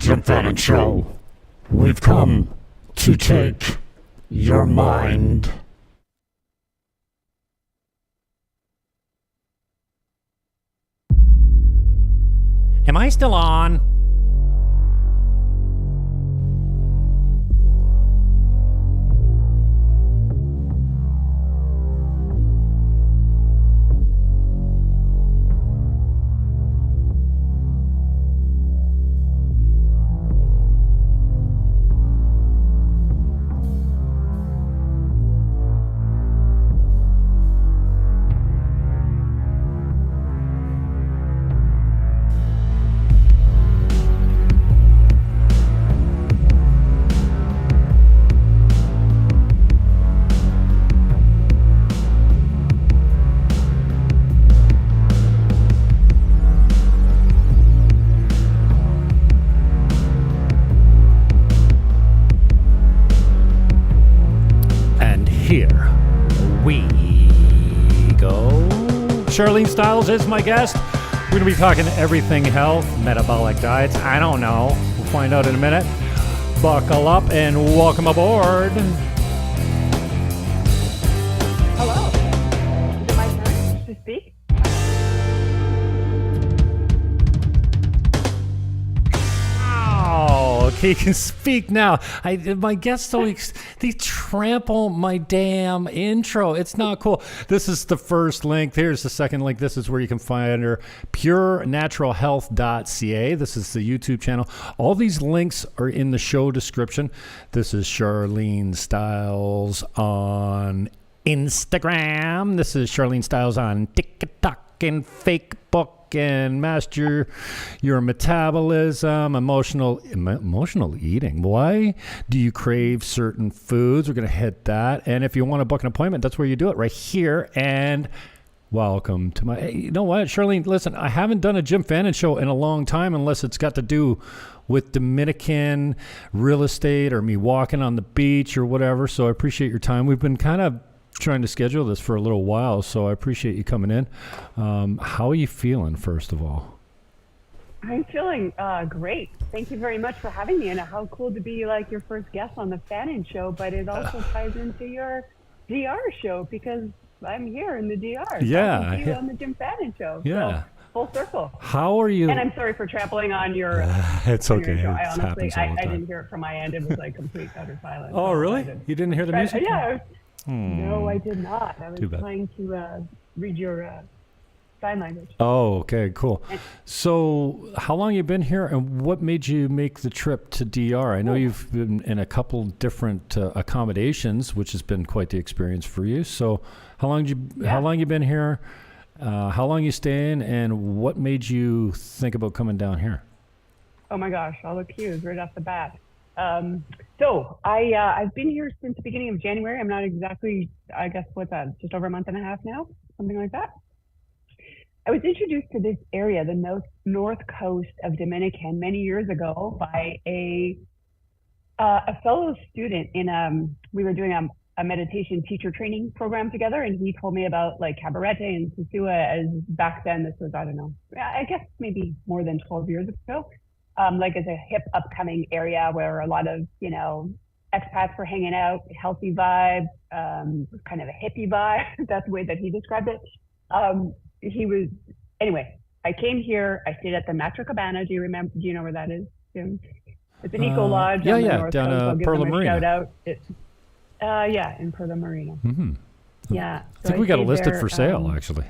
Jim Fannin Show. We've come to take your mind. Am I still on? Sharlene Styles is my guest. We're going to be talking everything health, metabolic diets. I don't know. We'll find out in a minute. Buckle up and welcome aboard. Hello. Is it my turn to speak? Oh, okay, you can speak now. My guests always, they trample my damn intro. It's not cool. This is the first link. Here's the second link. This is where you can find her, purenaturalhealth.ca. This is the YouTube channel. All these links are in the show description. This is Sharlene Styles on Instagram. This is Sharlene Styles on TikTok and Facebook. And master your metabolism, emotional eating. Why do you crave certain foods? We're going to hit that. And if you want to book an appointment, that's where you do it, right here. And welcome to my, you know what, Sharlene, listen, I haven't done a Jim Fannin show in a long time unless it's got to do with Dominican real estate or me walking on the beach or whatever. So I appreciate your time. We've been kind of trying to schedule this for a little while, so I appreciate you coming in. How are you feeling, first of all? I'm feeling great. Thank you very much for having me, and how cool to be like your first guest on the Fannin Show, but it also ties into your DR show because I'm here in the DR. Yeah. You on the Jim Fannin Show. Yeah. So, full circle. How are you? And I'm sorry for trampling on your it's okay. Your show. I honestly, I didn't hear it from my end. It was like complete utter silence. Oh, really? You didn't hear the music? Yeah. No, I did not. I was trying to read your sign language. Oh, okay, cool. So how long you been here, and what made you make the trip to DR? I know you've been in a couple different accommodations, which has been quite the experience for you. So how long you been here? How long you staying, and what made you think about coming down here? Oh my gosh, all the cues right off the bat. So I've been here since the beginning of January. I'm not exactly, I guess, what's that? Just over a month and a half now, something like that. I was introduced to this area, the north coast of Dominican, many years ago by a fellow student we were doing a meditation teacher training program together, and he told me about like Cabarete and Sosua, as back then, this was, I don't know, I guess maybe more than 12 years ago. Like as a hip upcoming area where a lot of, expats were hanging out, healthy vibe, kind of a hippie vibe. That's the way that he described it. Anyway, I came here, I stayed at the Matra Cabana. Do you know where that is, Jim? It's an eco lodge. Yeah, on the yeah, North down Coast. Perla Marina. Shout out. Yeah, in Perla Marina. Mm-hmm. Yeah. I think we got it listed for sale, actually.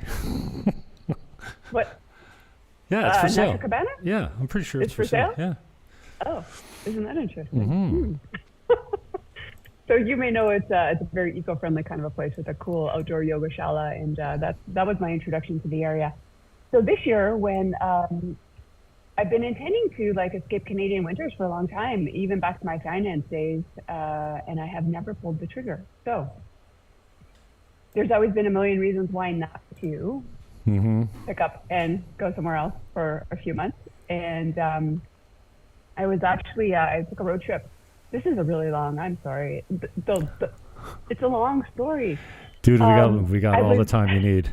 What? Yeah, it's for sale. Matra Cabana? Yeah, I'm pretty sure it's for sale. Yeah. Oh, isn't that interesting? So you may know it's a very eco-friendly kind of a place with a cool outdoor yoga shala, and that was my introduction to the area. So this year, when I've been intending to like escape Canadian winters for a long time, even back to my finance days, and I have never pulled the trigger. So there's always been a million reasons why not to pick up and go somewhere else for a few months. And I was actually, I took a road trip. This is a really long, I'm sorry. It's a long story. Dude, we got all the time you need.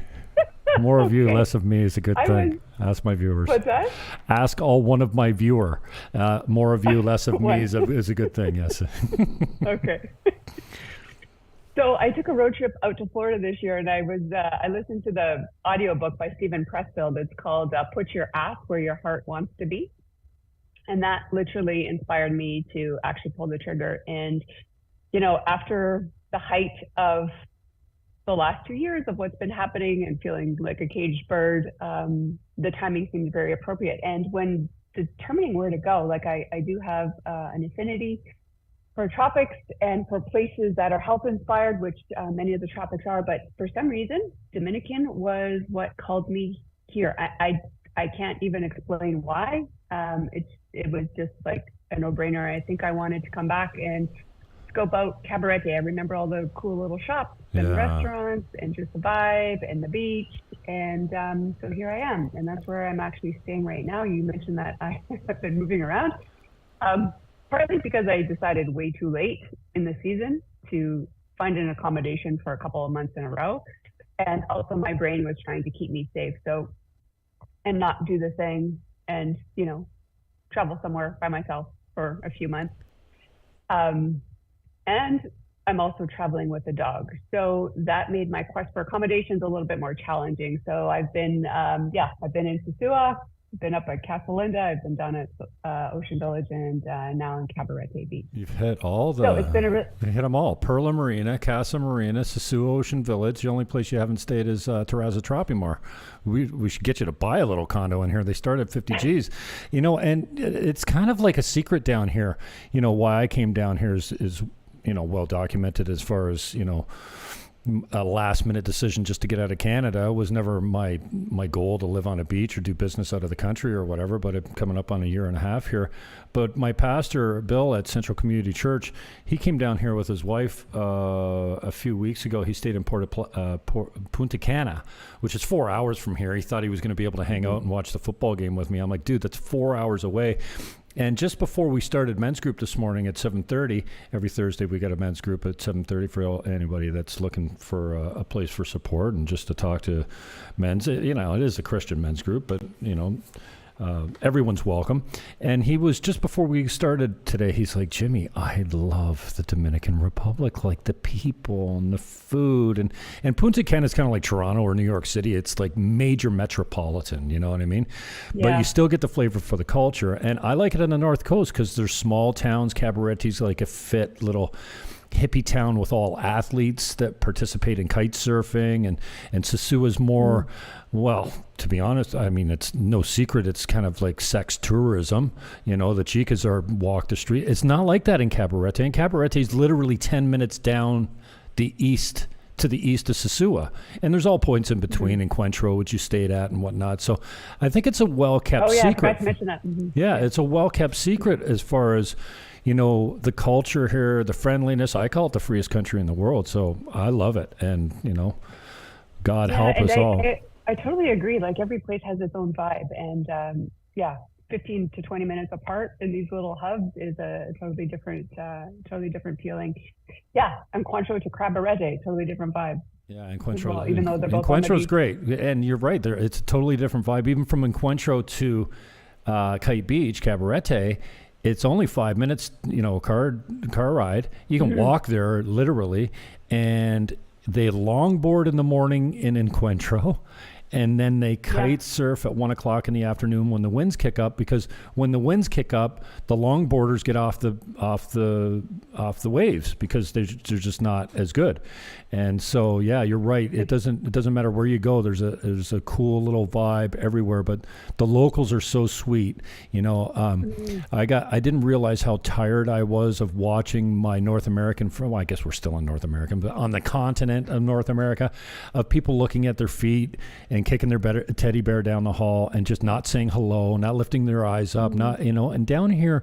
More of you, less of me is a good thing. Ask my viewers. What's that? Ask all one of my viewer. More of you, less of me One. is a good thing, yes. Okay. So I took a road trip out to Florida this year, and I listened to the audiobook by Stephen Pressfield. It's called Put Your Ass Where Your Heart Wants to Be. And that literally inspired me to actually pull the trigger. And, after the height of the last 2 years of what's been happening and feeling like a caged bird, the timing seemed very appropriate. And when determining where to go, like I do have an affinity for tropics and for places that are health inspired, which many of the tropics are, but for some reason, Dominican was what called me here. I can't even explain why. It was just like a no-brainer. I think I wanted to come back and scope out Cabarete. I remember all the cool little shops and restaurants and just the vibe and the beach. And so here I am, and that's where I'm actually staying right now. You mentioned that I have been moving around. Partly because I decided way too late in the season to find an accommodation for a couple of months in a row. And also my brain was trying to keep me safe. And not do the thing and, travel somewhere by myself for a few months. And I'm also traveling with a dog. So that made my quest for accommodations a little bit more challenging. So I've been in Sosua, been up at Casa Linda, I've been down at Ocean Village, and now in Cabarete Beach. You've hit all the. So it's been you hit them all. Perla Marina, Casa Marina, Sosua Ocean Village. The only place you haven't stayed is Terraza Tropimar. We should get you to buy a little condo in here. They start at 50 G's. And it's kind of like a secret down here. Why I came down here is well documented as far as a last minute decision just to get out of Canada. It was never my goal to live on a beach or do business out of the country or whatever, but I'm coming up on a year and a half here. But my pastor, Bill, at Central Community Church, he came down here with his wife a few weeks ago. He stayed in Punta Cana, which is 4 hours from here. He thought he was going to be able to hang out and watch the football game with me. I'm like, dude, that's 4 hours away. And just before we started men's group this morning at 7:30, every Thursday we got a men's group at 7:30 for anybody that's looking for a place for support and just to talk to men's. It is a Christian men's group, but everyone's welcome. And he was, just before we started today, he's like, Jimmy, I love the Dominican Republic, like the people and the food. And Punta Cana is kind of like Toronto or New York City. It's like major metropolitan, you know what I mean? Yeah. But you still get the flavor for the culture. And I like it on the North Coast because there's small towns. Cabaretti's like a fit little hippie town with all athletes that participate in kite surfing, and Sosua's more, well, to be honest, I mean, it's no secret, it's kind of like sex tourism. The chicas walk the street. It's not like that in Cabarete. And Cabarete is literally 10 minutes down the east to the east of Sosua. And there's all points in between, Encuentro, which you stayed at and whatnot. So I think it's a well-kept secret. I forgot to mention that. Yeah, it's a well-kept secret as far as the culture here, the friendliness. I call it the freest country in the world. So I love it. And, God help us all. I totally agree. Like every place has its own vibe. And 15 to 20 minutes apart in these little hubs is a totally different feeling. Yeah. Encuentro to Cabarete, totally different vibe. Yeah, Encuentro. Well, even though they're both on the Encuentro's beach. great. And you're right. It's a totally different vibe. Even from Encuentro to Kite Beach, Cabarete, it's only 5 minutes, car ride. You can walk there literally, and they longboard in the morning in Encuentro, and then they kite surf at 1 o'clock in the afternoon when the winds kick up. Because when the winds kick up, the longboarders get off the waves because they're just not as good. And so, yeah, you're right. It doesn't matter where you go. There's a cool little vibe everywhere. But the locals are so sweet. I didn't realize how tired I was of watching my North American. Well, I guess we're still in North America, but on the continent of North America, of people looking at their feet and kicking their teddy bear down the hall and just not saying hello, not lifting their eyes up, not And down here,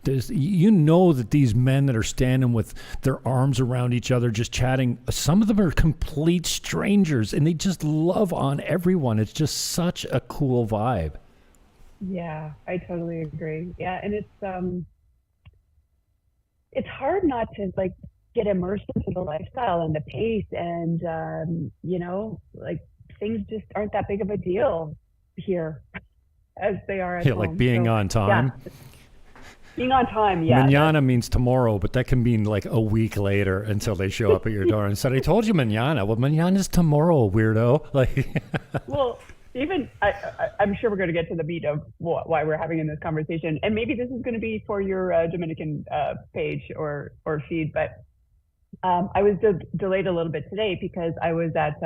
that these men that are standing with their arms around each other, just chatting, some of them are complete strangers and they just love on everyone. It's just such a cool vibe. Yeah, I totally agree. Yeah. And it's hard not to get immersed into the lifestyle and the pace and, things just aren't that big of a deal here. as they are at Yeah, home. like being on time. Yeah, being on time, yeah. Manana means tomorrow, but that can mean like a week later until they show up at your door and said, I told you manana. Well, manana's tomorrow, weirdo. Like, Well, even I'm sure we're going to get to the meat of why we're having in this conversation, and maybe this is going to be for your Dominican page or feed. But I was delayed a little bit today because I was at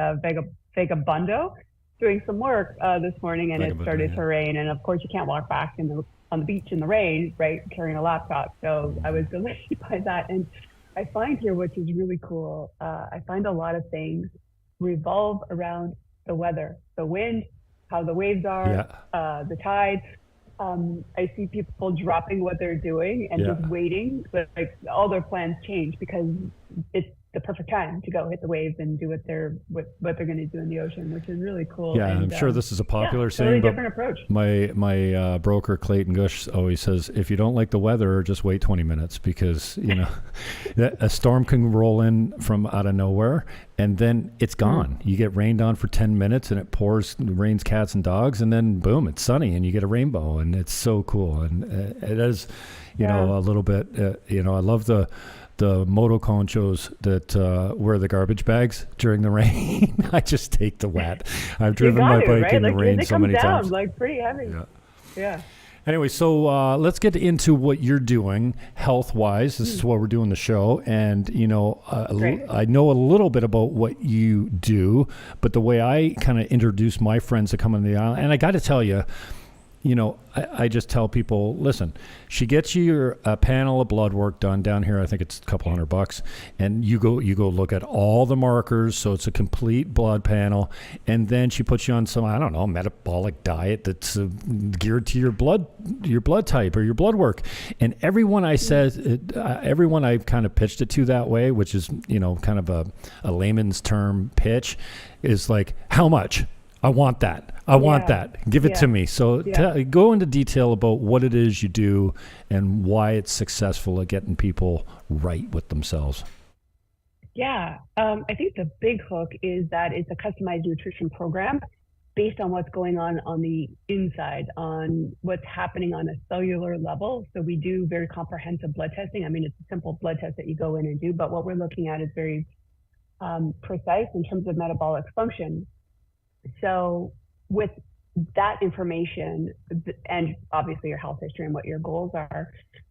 Vagabundo doing some work this morning, and it started to rain. And of course, you can't walk back on the beach in the rain, right, carrying a laptop. So I was delayed by that. And I find here, which is really cool, I find a lot of things revolve around the weather, the wind, how the waves are, the tide. I see people dropping what they're doing and just waiting, like all their plans change because it's the perfect time to go hit the waves and do what they're going to do in the ocean, which is really cool. Yeah, and I'm sure this is a popular saying, totally different approach. My broker Clayton Gush always says, if you don't like the weather, just wait 20 minutes because a storm can roll in from out of nowhere and then it's gone. You get rained on for 10 minutes and it rains cats and dogs, and then boom, it's sunny and you get a rainbow, and it's so cool. And it is, a little bit. I love the moto conchos that wear the garbage bags during the rain. I just take the wet. I've driven my bike in the rain so many times. Like pretty heavy. Yeah. Anyway, so let's get into what you're doing health-wise. This is why we're doing the show. And, I know a little bit about what you do, but the way I kind of introduce my friends that come on the island, and I got to tell you, I just tell people, listen, she gets you a panel of blood work done down here. I think it's a couple $100, and you go look at all the markers. So it's a complete blood panel. And then she puts you on some, I don't know, metabolic diet that's geared to your blood type or your blood work. And everyone everyone I've kind of pitched it to that way, which is, kind of a layman's term pitch, is like, how much? I want that. I want that. Give it to me. So go into detail about what it is you do and why it's successful at getting people right with themselves. Yeah. I think the big hook is that it's a customized nutrition program based on what's going on the inside, on what's happening on a cellular level. So we do very comprehensive blood testing. I mean, it's a simple blood test that you go in and do, but what we're looking at is very precise in terms of metabolic function. So with that information and obviously your health history and what your goals are,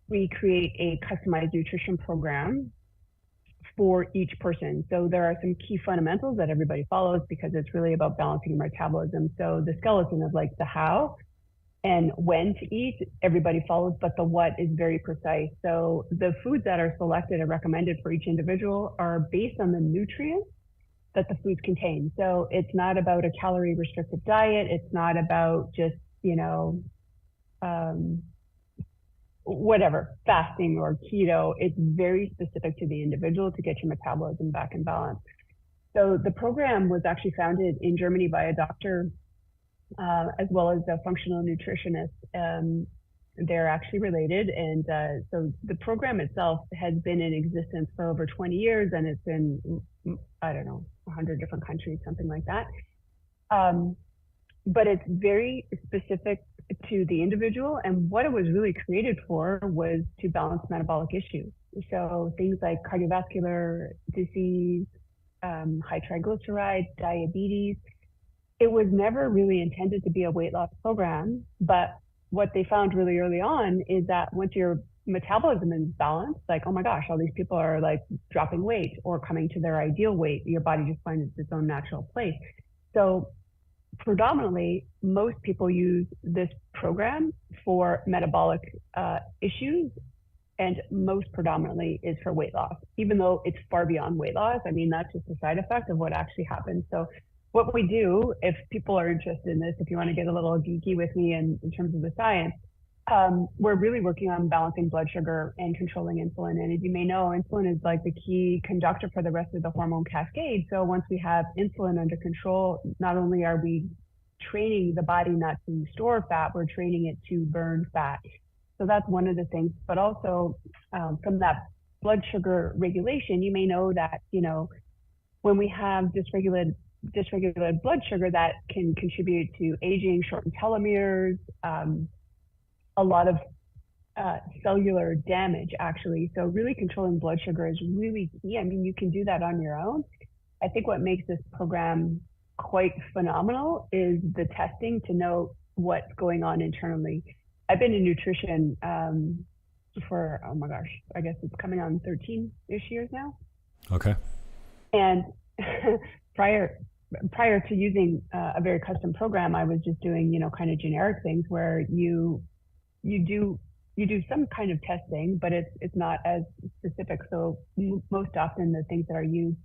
we create a customized nutrition program for each person. So there are some key fundamentals that everybody follows because it's really about balancing metabolism. So the skeleton of like the how and when to eat, everybody follows, but the what is very precise. So the foods that are selected and recommended for each individual are based on the nutrients that the foods contain. So it's not about a calorie restricted diet. It's not about just, whatever, fasting or keto. It's very specific to the individual to get your metabolism back in balance. So the program was actually founded in Germany by a doctor, as well as a functional nutritionist. They're actually related. And so the program itself has been in existence for over 20 years, and it's in, 100 different countries, something like that. But it's very specific to the individual. And what it was really created for was to balance metabolic issues. So things like cardiovascular disease, high triglycerides, diabetes. It was never really intended to be a weight loss program, but what they found really early on is that once your metabolism is balanced, like, oh my gosh, all these people are like dropping weight or coming to their ideal weight, your body just finds its own natural place. So predominantly, most people use this program for metabolic issues, and most predominantly is for weight loss, even though it's far beyond weight loss. I mean, that's just a side effect of what actually happens. So what we do, if people are interested in this, if you want to get a little geeky with me in terms of the science, we're really working on balancing blood sugar and controlling insulin. And as you may know, insulin is like the key conductor for the rest of the hormone cascade. So once we have insulin under control, not only are we training the body not to store fat, we're training it to burn fat. So that's one of the things. But also from that blood sugar regulation, you may know that, when we have dysregulated dysregulated blood sugar that can contribute to aging, shortened telomeres, a lot of cellular damage, actually. So really controlling blood sugar is really key. I mean, you can do that on your own. I think what makes this program quite phenomenal is the testing to know what's going on internally. I've been in nutrition for, oh my gosh, I guess it's coming on 13-ish years now. Okay. And prior to using a very custom program, I was just doing, kind of generic things where you do some kind of testing, but it's not as specific. So most often the things that are used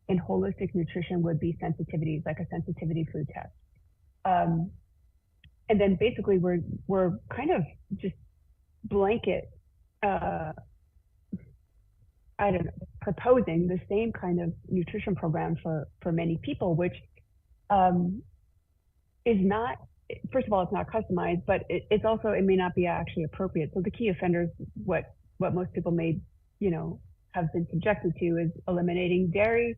in holistic nutrition would be sensitivities, like a sensitivity food test. And then basically we're kind of just blanket, proposing the same kind of nutrition program for many people, which is not, first of all, it's not customized, but it's also, it may not be actually appropriate. So the key offenders, what most people may, have been subjected to is eliminating dairy,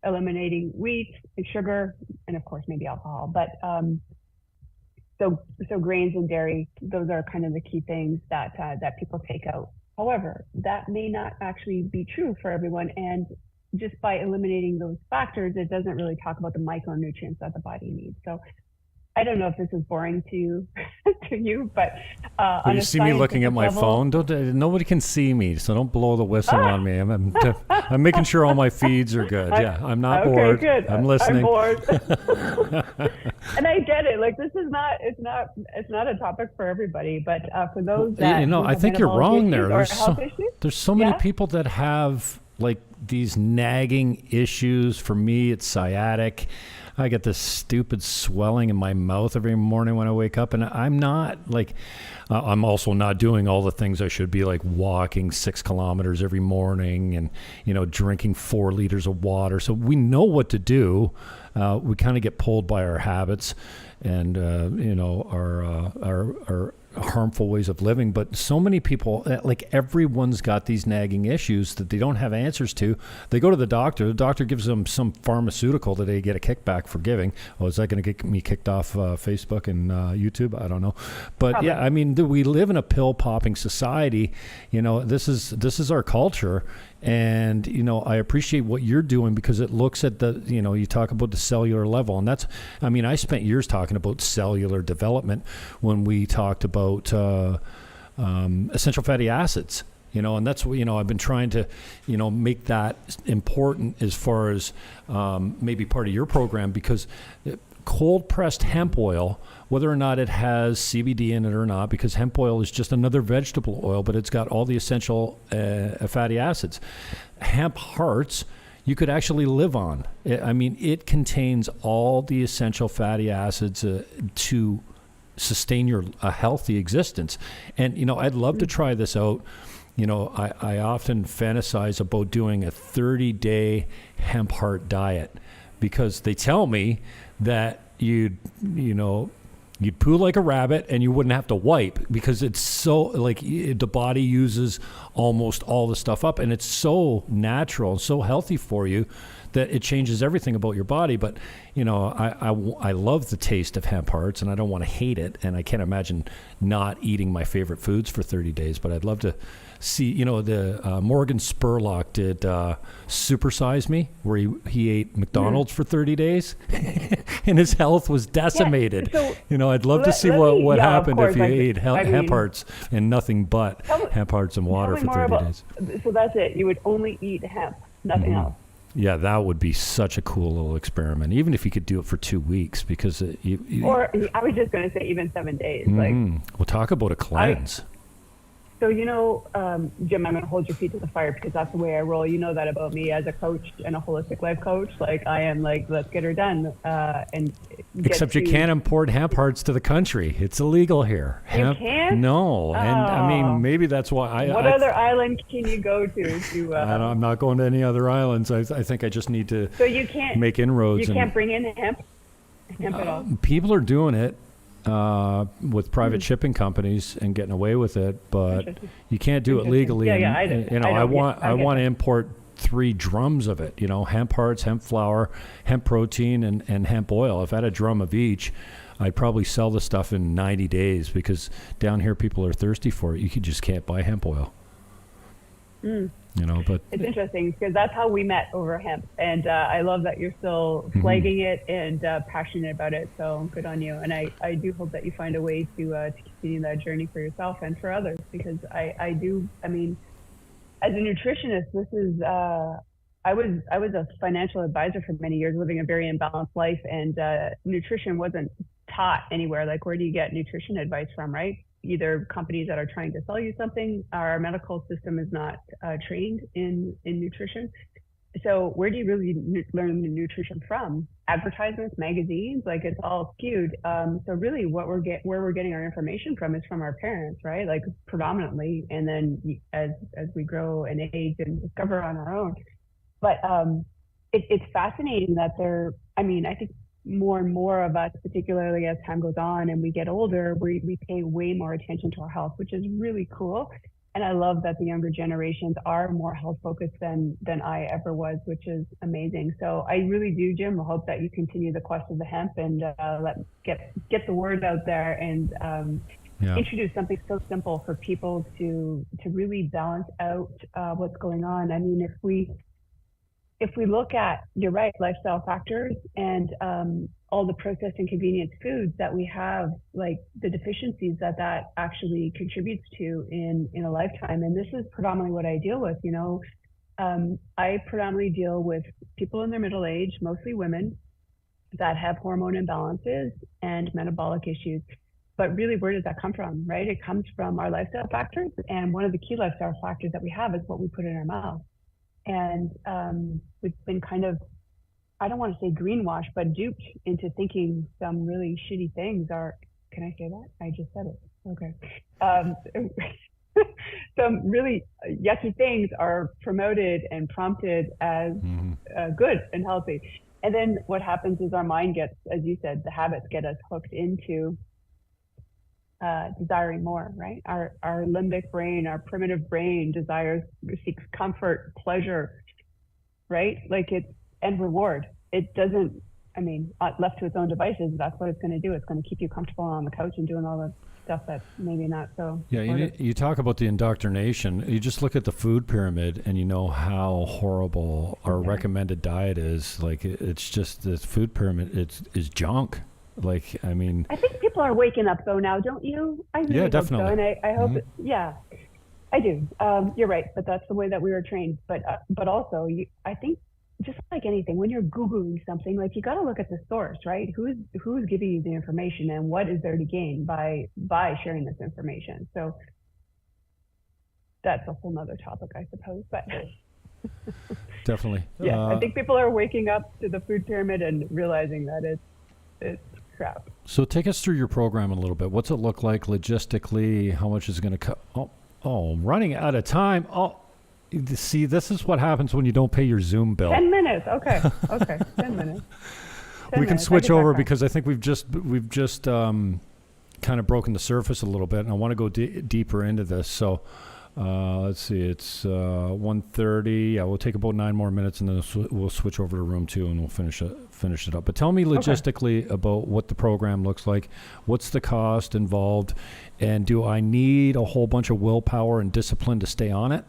eliminating wheat and sugar, and of course maybe alcohol. But so grains and dairy, those are kind of the key things that people take out. However, that may not actually be true for everyone. And just by eliminating those factors, it doesn't really talk about the micronutrients that the body needs. So I don't know if this is boring to you, but you see me looking at my phone. Nobody can see me, so don't blow the whistle on me. I'm making sure all my feeds are good. Yeah, I'm not bored. Good. I'm listening. I'm bored. And I get it. Like, this is not. It's not a topic for everybody, but for those that I think you're wrong there. There's so many Yeah. people that have like these nagging issues. For me, it's sciatic. I get this stupid swelling in my mouth every morning when I wake up, and I'm not like, I'm also not doing all the things I should be, like walking 6 kilometers every morning and, drinking 4 liters of water. So we know what to do. We kind of get pulled by our habits and, our harmful ways of living. But so many people, like everyone's got these nagging issues that they don't have answers to. They go to the doctor gives them some pharmaceutical that they get a kickback for giving. Oh, is that going to get me kicked off Facebook and YouTube? I don't know. But Probably. Yeah, I mean, we live in a pill popping society. This is our culture. And, I appreciate what you're doing because it looks at the, you talk about the cellular level. And I spent years talking about cellular development when we talked about essential fatty acids, and that's what, I've been trying to, make that important as far as maybe part of your program, because cold pressed hemp oil, whether or not it has CBD in it or not, because hemp oil is just another vegetable oil, but it's got all the essential fatty acids. Hemp hearts, you could actually live on. It contains all the essential fatty acids to sustain a healthy existence. And, I'd love to try this out. I often fantasize about doing a 30-day hemp heart diet, because they tell me that you'd poo like a rabbit and you wouldn't have to wipe, because it's so, like, the body uses almost all the stuff up, and it's so natural and so healthy for you that it changes everything about your body. But I love the taste of hemp hearts, and I don't want to hate it, and I can't imagine not eating my favorite foods for 30 days. But I'd love to see, the Morgan Spurlock did Super Size Me, where he ate McDonald's for 30 days and his health was decimated. Yeah, so I'd love to see what happened if you ate hemp hemp hearts and nothing but hemp hearts and water for 30 days. So that's it. You would only eat hemp, nothing else. Yeah, that would be such a cool little experiment, even if you could do it for 2 weeks, because or I was just going to say even 7 days. We'll talk about a cleanse. So, Jim, I'm going to hold your feet to the fire because that's the way I roll. You know that about me as a coach and a holistic life coach. Like, I am like, let's get her done. Except you can't import hemp hearts to the country. It's illegal here. You can't? No. And maybe that's why What other island can you go to? I'm not going to any other islands. I think I just need to you can't make inroads. You can't bring in hemp at all? People are doing it. With private shipping companies and getting away with it, but you can't do it legally. Yeah, I want to import 3 drums of it, hemp hearts, hemp flour, hemp protein, and hemp oil. If I had a drum of each, I'd probably sell the stuff in 90 days because down here people are thirsty for it. You just can't buy hemp oil. But it's interesting because that's how we met over hemp, and I love that you're still flagging it and passionate about it. So good on you, and I do hope that you find a way to continue that journey for yourself and for others, because I mean, as a nutritionist, this is I was a financial advisor for many years, living a very imbalanced life, and nutrition wasn't taught anywhere. Like, where do you get nutrition advice from, right? Either companies that are trying to sell you something. Our medical system is not trained in nutrition. So where do you really learn the nutrition from? Advertisements, magazines, like it's all skewed. So really where we're getting our information from is from our parents, right? Like predominantly. And then as we grow and age and discover on our own. But it's fascinating that I think more and more of us, particularly as time goes on and we get older, we pay way more attention to our health, which is really cool. And I love that the younger generations are more health focused than I ever was, which is amazing. So I really do, Jim, hope that you continue the quest of the hemp and get the word out there and introduce something so simple for people to really balance out what's going on. I mean, if we look at, you're right, lifestyle factors and all the processed and convenience foods that we have, like the deficiencies that actually contributes to in a lifetime. And this is predominantly what I deal with. I predominantly deal with people in their middle age, mostly women, that have hormone imbalances and metabolic issues. But really, where does that come from, right? It comes from our lifestyle factors. And one of the key lifestyle factors that we have is what we put in our mouth. And we've been kind of, I don't want to say greenwashed, but duped into thinking some really shitty things are, can I say that? I just said it. Okay. Some really yucky things are promoted and prompted as good and healthy. And then what happens is our mind gets, as you said, the habits get us hooked into desiring more, right? Our limbic brain, our primitive brain seeks comfort, pleasure, right? And reward. It doesn't, left to its own devices, that's what it's going to do. It's going to keep you comfortable on the couch and doing all the stuff that's maybe not so. Yeah, you talk about the indoctrination. You just look at the food pyramid and you know how horrible our recommended diet is. Like, it's just this food pyramid, is junk. I think people are waking up though now, don't you? I really definitely. Hope so. And I hope I do. You're right, but that's the way that we were trained. But also, I think just like anything, when you're Googling something, like you got to look at the source, right? Who's giving you the information and what is there to gain by sharing this information? So that's a whole nother topic, I suppose. But definitely. I think people are waking up to the food pyramid and realizing that it's crap. So take us through your program a little bit. What's it look like logistically? How much is it going to cut? Oh, running out of time. Oh, see, this is what happens when you don't pay your Zoom bill. 10 minutes. Okay. 10 minutes. We can switch over because I think we've just kind of broken the surface a little bit, and I want to go deeper into this. So let's see, it's 1:30. Yeah, we'll take about 9 more minutes, and then we'll switch over to room 2, and we'll finish it up. But tell me logistically about what the program looks like. What's the cost involved, and do I need a whole bunch of willpower and discipline to stay on it?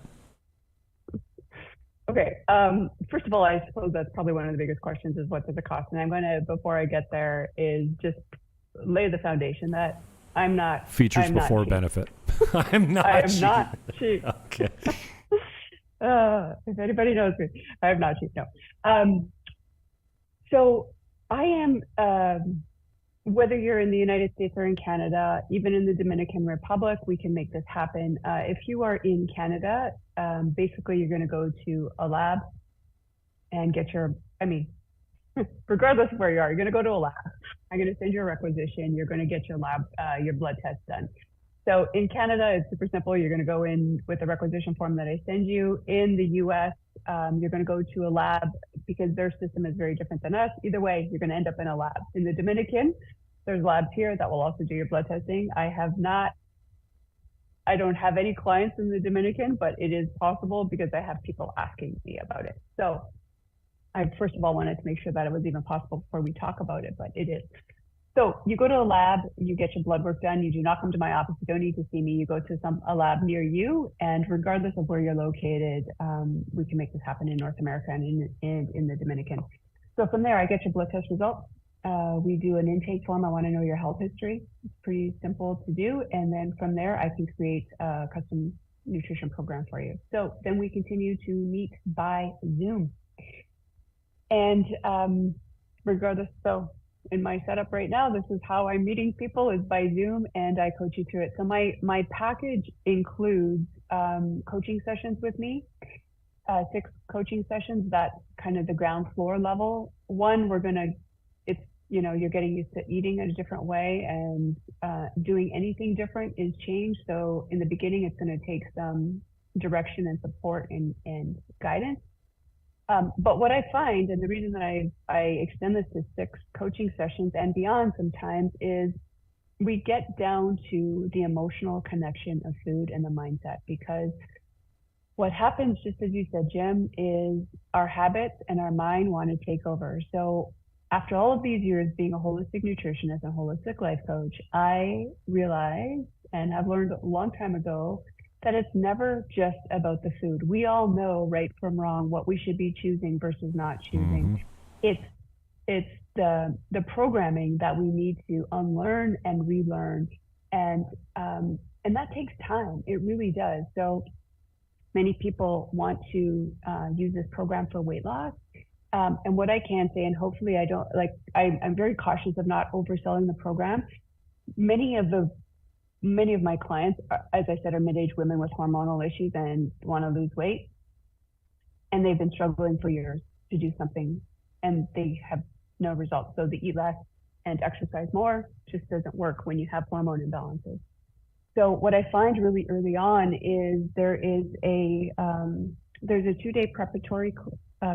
Okay. First of all, I suppose that's probably one of the biggest questions is what does it cost? And I'm going to, before I get there, is just lay the foundation that I'm not features before benefit. I'm not cheap. Okay. If anybody knows me, I am not cheap. No. So I am, whether you're in the United States or in Canada, even in the Dominican Republic, we can make this happen. If you are in Canada, basically you're going to go to a lab and get regardless of where you are, you're going to go to a lab. I'm going to send you a requisition. You're going to get your blood test done. So in Canada, it's super simple. You're going to go in with a requisition form that I send you. In the US, you're going to go to a lab because their system is very different than us. Either way, you're going to end up in a lab. In the Dominican, there's labs here that will also do your blood testing. I have not I don't have any clients in the Dominican, but it is possible because I have people asking me about it. So I first of all wanted to make sure that it was even possible before we talk about it, but it is. So you go to a lab, you get your blood work done. You do not come to my office. You don't need to see me. You go to a lab near you, and regardless of where you're located, we can make this happen in North America and in the Dominican. So from there, I get your blood test results. We do an intake form. I want to know your health history. It's pretty simple to do, and then from there, I can create a custom nutrition program for you. So then we continue to meet by Zoom, and regardless, so. In my setup right now, this is how I'm meeting people, is by Zoom, and I coach you through it. So my package includes coaching sessions with me, 6 coaching sessions. That's kind of the ground floor level. One, you're getting used to eating in a different way, and doing anything different is change. So in the beginning, it's going to take some direction and support and guidance. But what I find, and the reason that I extend this to 6 coaching sessions and beyond sometimes, is we get down to the emotional connection of food and the mindset. Because what happens, just as you said, Jim, is our habits and our mind want to take over. So after all of these years being a holistic nutritionist and holistic life coach, I realized, and I've learned a long time ago, that it's never just about the food. We all know right from wrong, what we should be choosing versus not choosing. Mm-hmm. It's the programming that we need to unlearn and relearn, and that takes time. It really does. So many people want to use this program for weight loss, and what I can say, and hopefully I'm very cautious of not overselling the program. Many of my clients, as I said, are mid-aged women with hormonal issues and want to lose weight. And they've been struggling for years to do something, and they have no results. So the eat less and exercise more just doesn't work when you have hormone imbalances. So what I find really early on is there's a 2-day preparatory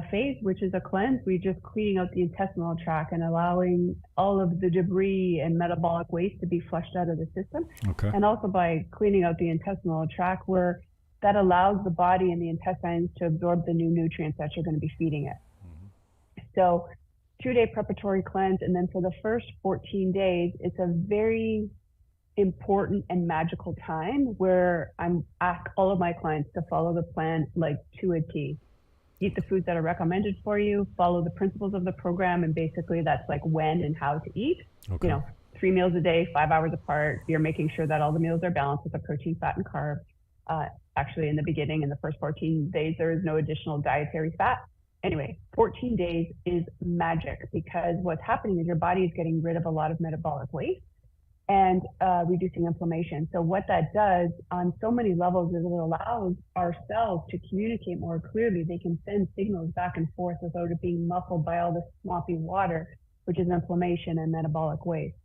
phase, which is a cleanse. We're just cleaning out the intestinal tract and allowing all of the debris and metabolic waste to be flushed out of the system. Okay. And also by cleaning out the intestinal tract, that allows the body and the intestines to absorb the new nutrients that you're going to be feeding it. Mm-hmm. So 2-day preparatory cleanse. And then for the first 14 days, it's a very important and magical time where I'm ask all of my clients to follow the plan like to a T. Eat the foods that are recommended for you, follow the principles of the program, and basically that's like when and how to eat. Okay. 3 meals a day, 5 hours apart. You're making sure that all the meals are balanced with the protein, fat, and carb. Actually, in the beginning, in the first 14 days, there is no additional dietary fat. Anyway, 14 days is magic, because what's happening is your body is getting rid of a lot of metabolic waste and reducing inflammation. So what that does on so many levels is it allows our cells to communicate more clearly. They can send signals back and forth without it being muffled by all the swampy water, which is inflammation and metabolic waste.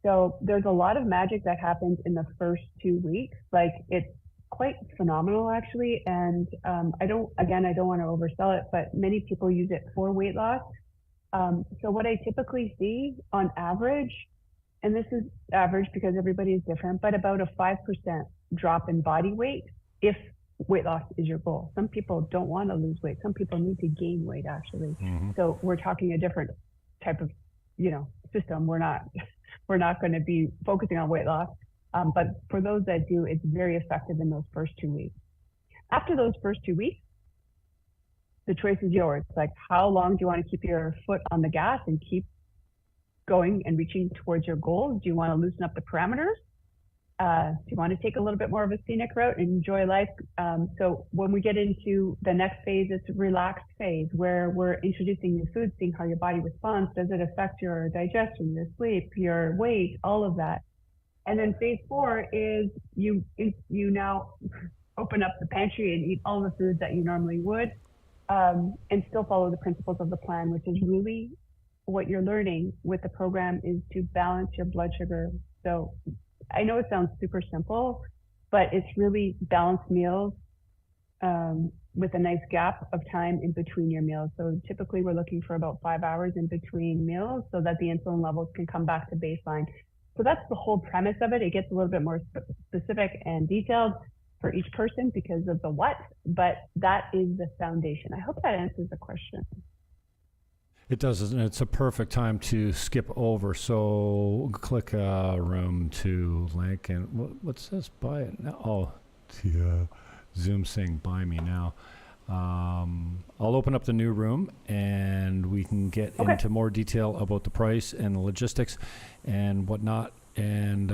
So there's a lot of magic that happens in the first 2 weeks. Like, it's quite phenomenal, actually. And I don't want to oversell it, but many people use it for weight loss. So what I typically see on average, and this is average because everybody is different, but about a 5% drop in body weight if weight loss is your goal. Some people don't want to lose weight. Some people need to gain weight, actually. Mm-hmm. So we're talking a different type of, system. We're not going to be focusing on weight loss. But for those that do, it's very effective in those first 2 weeks. After those first 2 weeks, the choice is yours. Like, how long do you want to keep your foot on the gas and keep going and reaching towards your goals? Do you want to loosen up the parameters? Do you want to take a little bit more of a scenic route and enjoy life? So when we get into the next phase, it's a relaxed phase where we're introducing new foods, seeing how your body responds. Does it affect your digestion, your sleep, your weight, all of that? And then phase 4 is you now open up the pantry and eat all the foods that you normally would, and still follow the principles of the plan, which is really what you're learning with the program is to balance your blood sugar. So I know it sounds super simple, but it's really balanced meals with a nice gap of time in between your meals. So typically we're looking for about 5 hours in between meals so that the insulin levels can come back to baseline. So that's the whole premise of it. It gets a little bit more specific and detailed for each person because of the what, but that is the foundation. I hope that answers the question. It does, and it's a perfect time to skip over. So click room 2 link, and what's this? Buy it now. Oh, yeah. Zoom saying buy me now. I'll open up the new room, and we can get into more detail about the price and the logistics and whatnot. And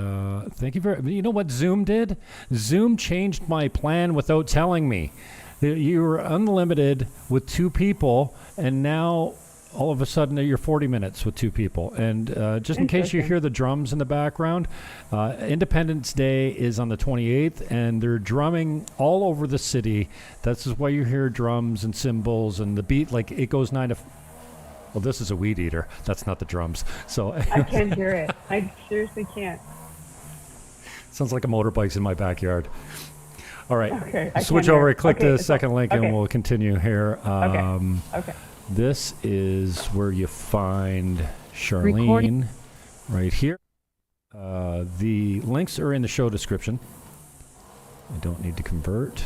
thank you very. You know what Zoom did? Zoom changed my plan without telling me. You were unlimited with 2 people, and now all of a sudden you're 40 minutes with 2 people. And just in case you hear the drums in the background, Independence Day is on the 28th, and they're drumming all over the city. That's why you hear drums and cymbals and the beat. Like, it goes 9 to... Well, this is a weed eater. That's not the drums. So I can't hear it. I seriously can't. Sounds like a motorbike's in my backyard. All right. Okay. Switch over. Click the second link, and we'll continue here. Okay. This is where you find Sharlene right here. The links are in the show description. I don't need to convert.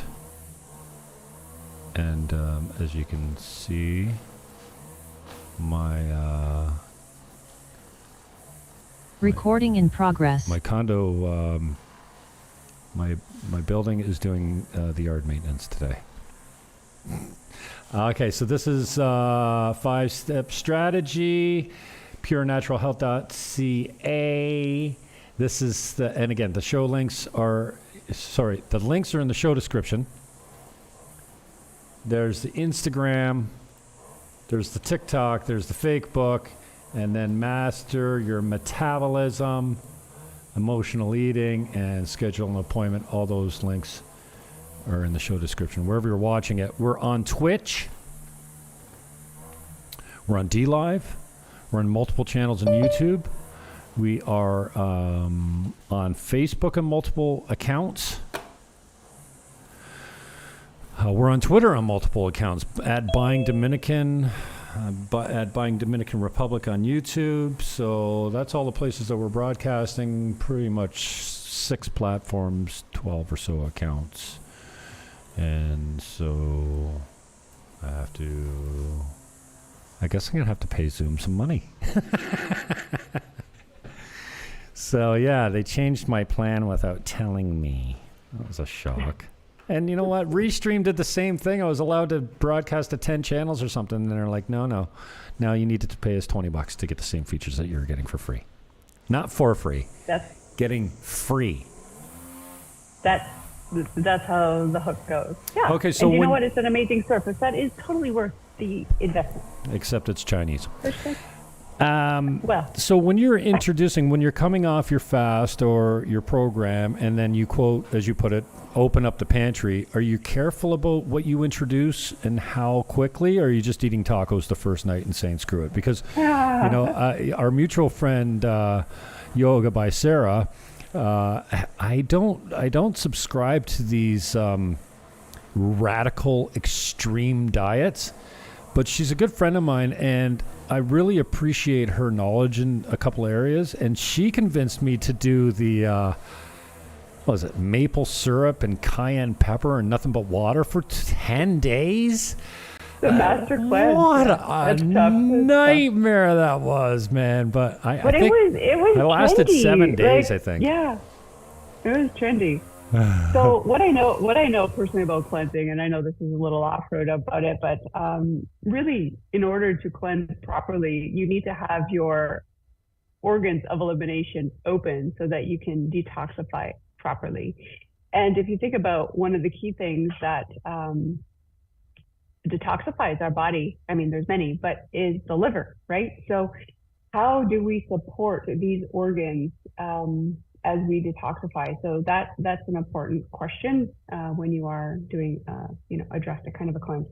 And as you can see, my recording in progress. My condo, my building is doing the yard maintenance today. Okay, so this is 5-step strategy, purenaturalhealth.ca. This is and again, the show links are, the links are in the show description. There's the Instagram, there's the TikTok, there's the fake book, and then master your metabolism, emotional eating, and schedule an appointment. All those links are in the show description, wherever you're watching it. We're on Twitch. We're on DLive. We're on multiple channels on YouTube. We are on Facebook on multiple accounts. We're on Twitter on multiple accounts. At Buying Dominican, at Buying Dominican Republic on YouTube. So that's all the places that we're broadcasting. Pretty much 6 platforms, 12 or so accounts. And so I guess I'm going to have to pay Zoom some money. So yeah, they changed my plan without telling me. That was a shock. And you know what? Restream did the same thing. I was allowed to broadcast to 10 channels or something. And they're like, no. Now you need to pay us $20 to get the same features that you're getting for free. Not for free. That's getting free. That's how the hook goes. Yeah. Okay, so and you know what? It's an amazing service. That is totally worth the investment. Except it's Chinese. Well, so when you're when you're coming off your fast or your program, and then you quote, as you put it, open up the pantry, are you careful about what you introduce and how quickly, or are you just eating tacos the first night and saying screw it? Because, our mutual friend, Yoga by Sarah, I don't subscribe to these radical extreme diets, but she's a good friend of mine, and I really appreciate her knowledge in a couple areas. And she convinced me to do the maple syrup and cayenne pepper and nothing but water for 10 days. The master cleanse. What a nightmare that was, man! But I think it was I lasted trendy. 7 days. I think. Yeah, it was trendy. So what I know personally about cleansing, and I know this is a little off-road about it, but really, in order to cleanse properly, you need to have your organs of elimination open so that you can detoxify properly. And if you think about one of the key things that detoxifies our body, I mean, there's many, but is the liver, right? So how do we support these organs as we detoxify? So that's an important question when you are doing, a drastic kind of a cleanse.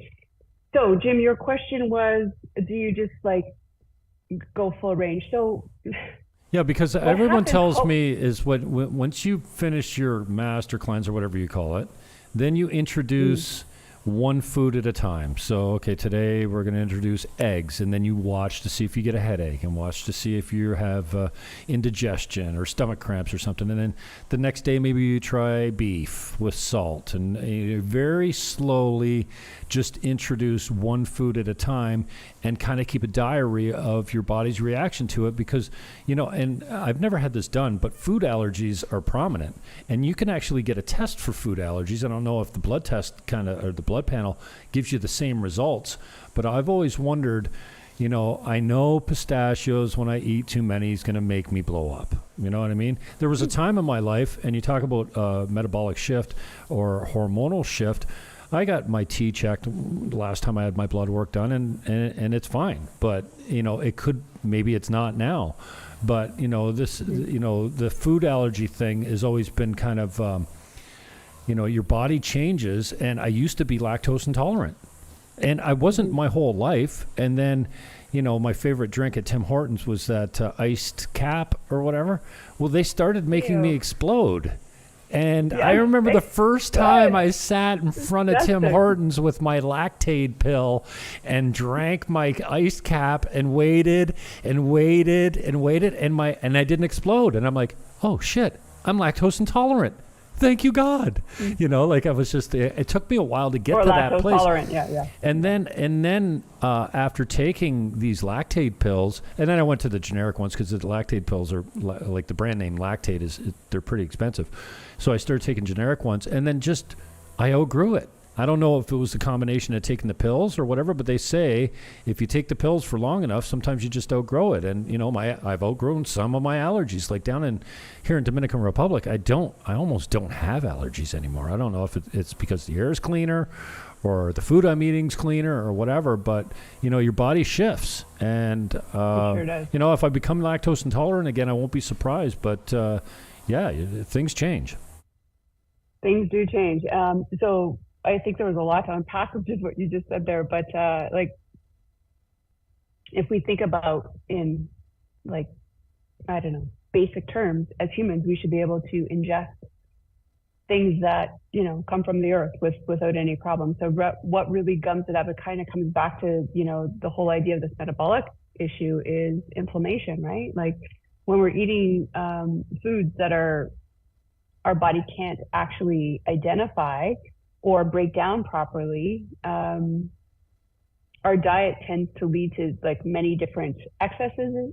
So Jim, your question was, do you just go full range? So yeah, because everyone tells me is once you finish your master cleanse or whatever you call it, then you introduce one food at a time. So, okay, today we're going to introduce eggs, and then you watch to see if you get a headache and watch to see if you have indigestion or stomach cramps or something. And then the next day, maybe you try beef with salt, and very slowly just introduce one food at a time and kind of keep a diary of your body's reaction to it, because, and I've never had this done, but food allergies are prominent, and you can actually get a test for food allergies. I don't know if the blood test or the blood panel gives you the same results, but I've always wondered, I know pistachios, when I eat too many, is going to make me blow up. You know what I mean? There was a time in my life, and you talk about metabolic shift or hormonal shift, I got my T checked the last time I had my blood work done, and it's fine. But, maybe it's not now. But, the food allergy thing has always been kind of, your body changes. And I used to be lactose intolerant. And I wasn't my whole life. And then, my favorite drink at Tim Hortons was that iced cap or whatever. Well, they started making me explode. And I remember the first time I sat in front of Tim Hortons with my Lactaid pill and drank my iced cap and waited and waited and waited, and I didn't explode. And I'm like, oh shit, I'm lactose intolerant. Thank you, God. I was just, it took me a while to get to that place. Tolerant. Yeah. And then after taking these Lactaid pills, and then I went to the generic ones, because the Lactaid pills are like the brand name Lactaid they're pretty expensive. So I started taking generic ones, and then I outgrew it. I don't know if it was the combination of taking the pills or whatever, but they say if you take the pills for long enough, sometimes you just outgrow it. And, I've outgrown some of my allergies. Like down here in Dominican Republic, I almost don't have allergies anymore. I don't know if it's because the air is cleaner or the food I'm eating's cleaner or whatever, but, your body shifts. And, it sure does. If I become lactose intolerant again, I won't be surprised. But, things change. Things do change. So I think there was a lot to unpack with just what you just said there. But if we think about in basic terms, as humans, we should be able to ingest things that, come from the earth without any problem. So what really gums it up, it kind of comes back to, the whole idea of this metabolic issue is inflammation, right? Like when we're eating foods that our body can't actually identify or break down properly, our diet tends to lead to many different excesses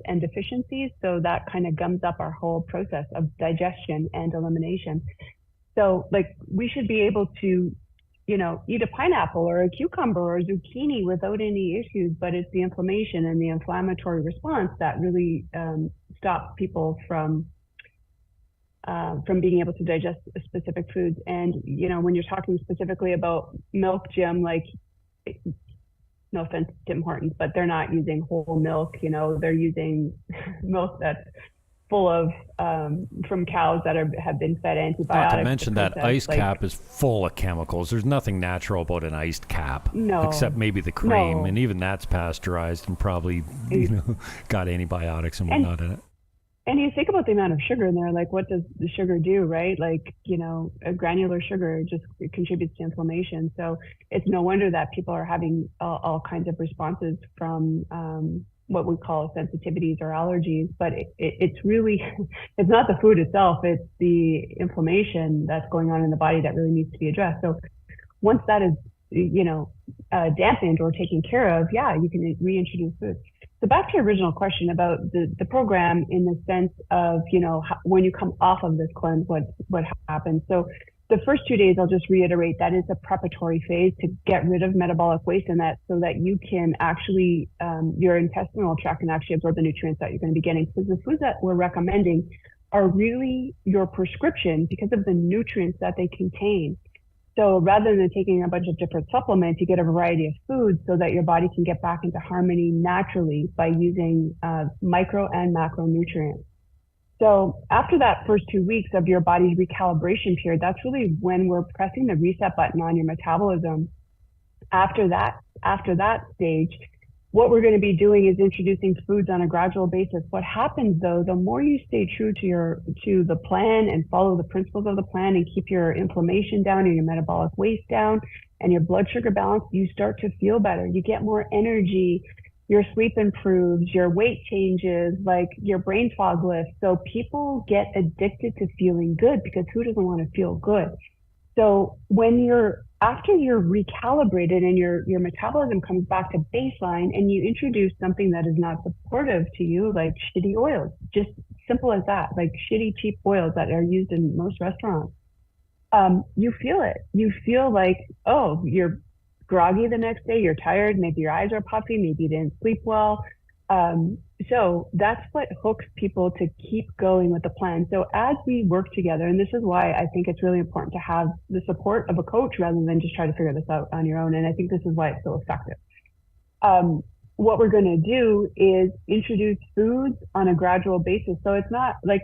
and deficiencies. So that kind of gums up our whole process of digestion and elimination. So we should be able to, eat a pineapple or a cucumber or a zucchini without any issues, but it's the inflammation and the inflammatory response that really stops people from being able to digest specific foods. And, when you're talking specifically about milk, Jim, no offense to Tim Hortons, but they're not using whole milk, they're using milk that's full of, from cows that have been fed antibiotics. Not to mention that iced cap is full of chemicals. There's nothing natural about an iced cap. No. Except maybe the cream, No. and even that's pasteurized and probably, got antibiotics and whatnot in it. And you think about the amount of sugar in there, what does the sugar do, right? A granular sugar just contributes to inflammation. So it's no wonder that people are having all kinds of responses from what we call sensitivities or allergies. But it's really, it's not the food itself, it's the inflammation that's going on in the body that really needs to be addressed. So once that is, dampened or taken care of, you can reintroduce food. So back to your original question about the program in the sense of, when you come off of this cleanse, what happens. So the first 2 days, I'll just reiterate, that is a preparatory phase to get rid of metabolic waste, and that so that you can actually, your intestinal tract can actually absorb the nutrients that you're going to be getting. So the foods that we're recommending are really your prescription because of the nutrients that they contain. So rather than taking a bunch of different supplements, you get a variety of foods so that your body can get back into harmony naturally by using micro and macronutrients. So after that first 2 weeks of your body's recalibration period, that's really when we're pressing the reset button on your metabolism. After that stage, what we're going to be doing is introducing foods on a gradual basis. What happens though, the more you stay true to the plan and follow the principles of the plan and keep your inflammation down and your metabolic waste down and your blood sugar balance, you start to feel better. You get more energy, your sleep improves, your weight changes, like your brain fog lifts. So people get addicted to feeling good because who doesn't want to feel good? So after you're recalibrated and your metabolism comes back to baseline and you introduce something that is not supportive to you, like shitty oils, just simple as that, like shitty cheap oils that are used in most restaurants, you feel it. You feel like, oh, you're groggy the next day, you're tired, maybe your eyes are puffy, maybe you didn't sleep well. So that's what hooks people to keep going with the plan. So as we work together, and this is why I think it's really important to have the support of a coach rather than just try to figure this out on your own. And I think this is why it's so effective. What we're going to do is introduce foods on a gradual basis. So it's not like,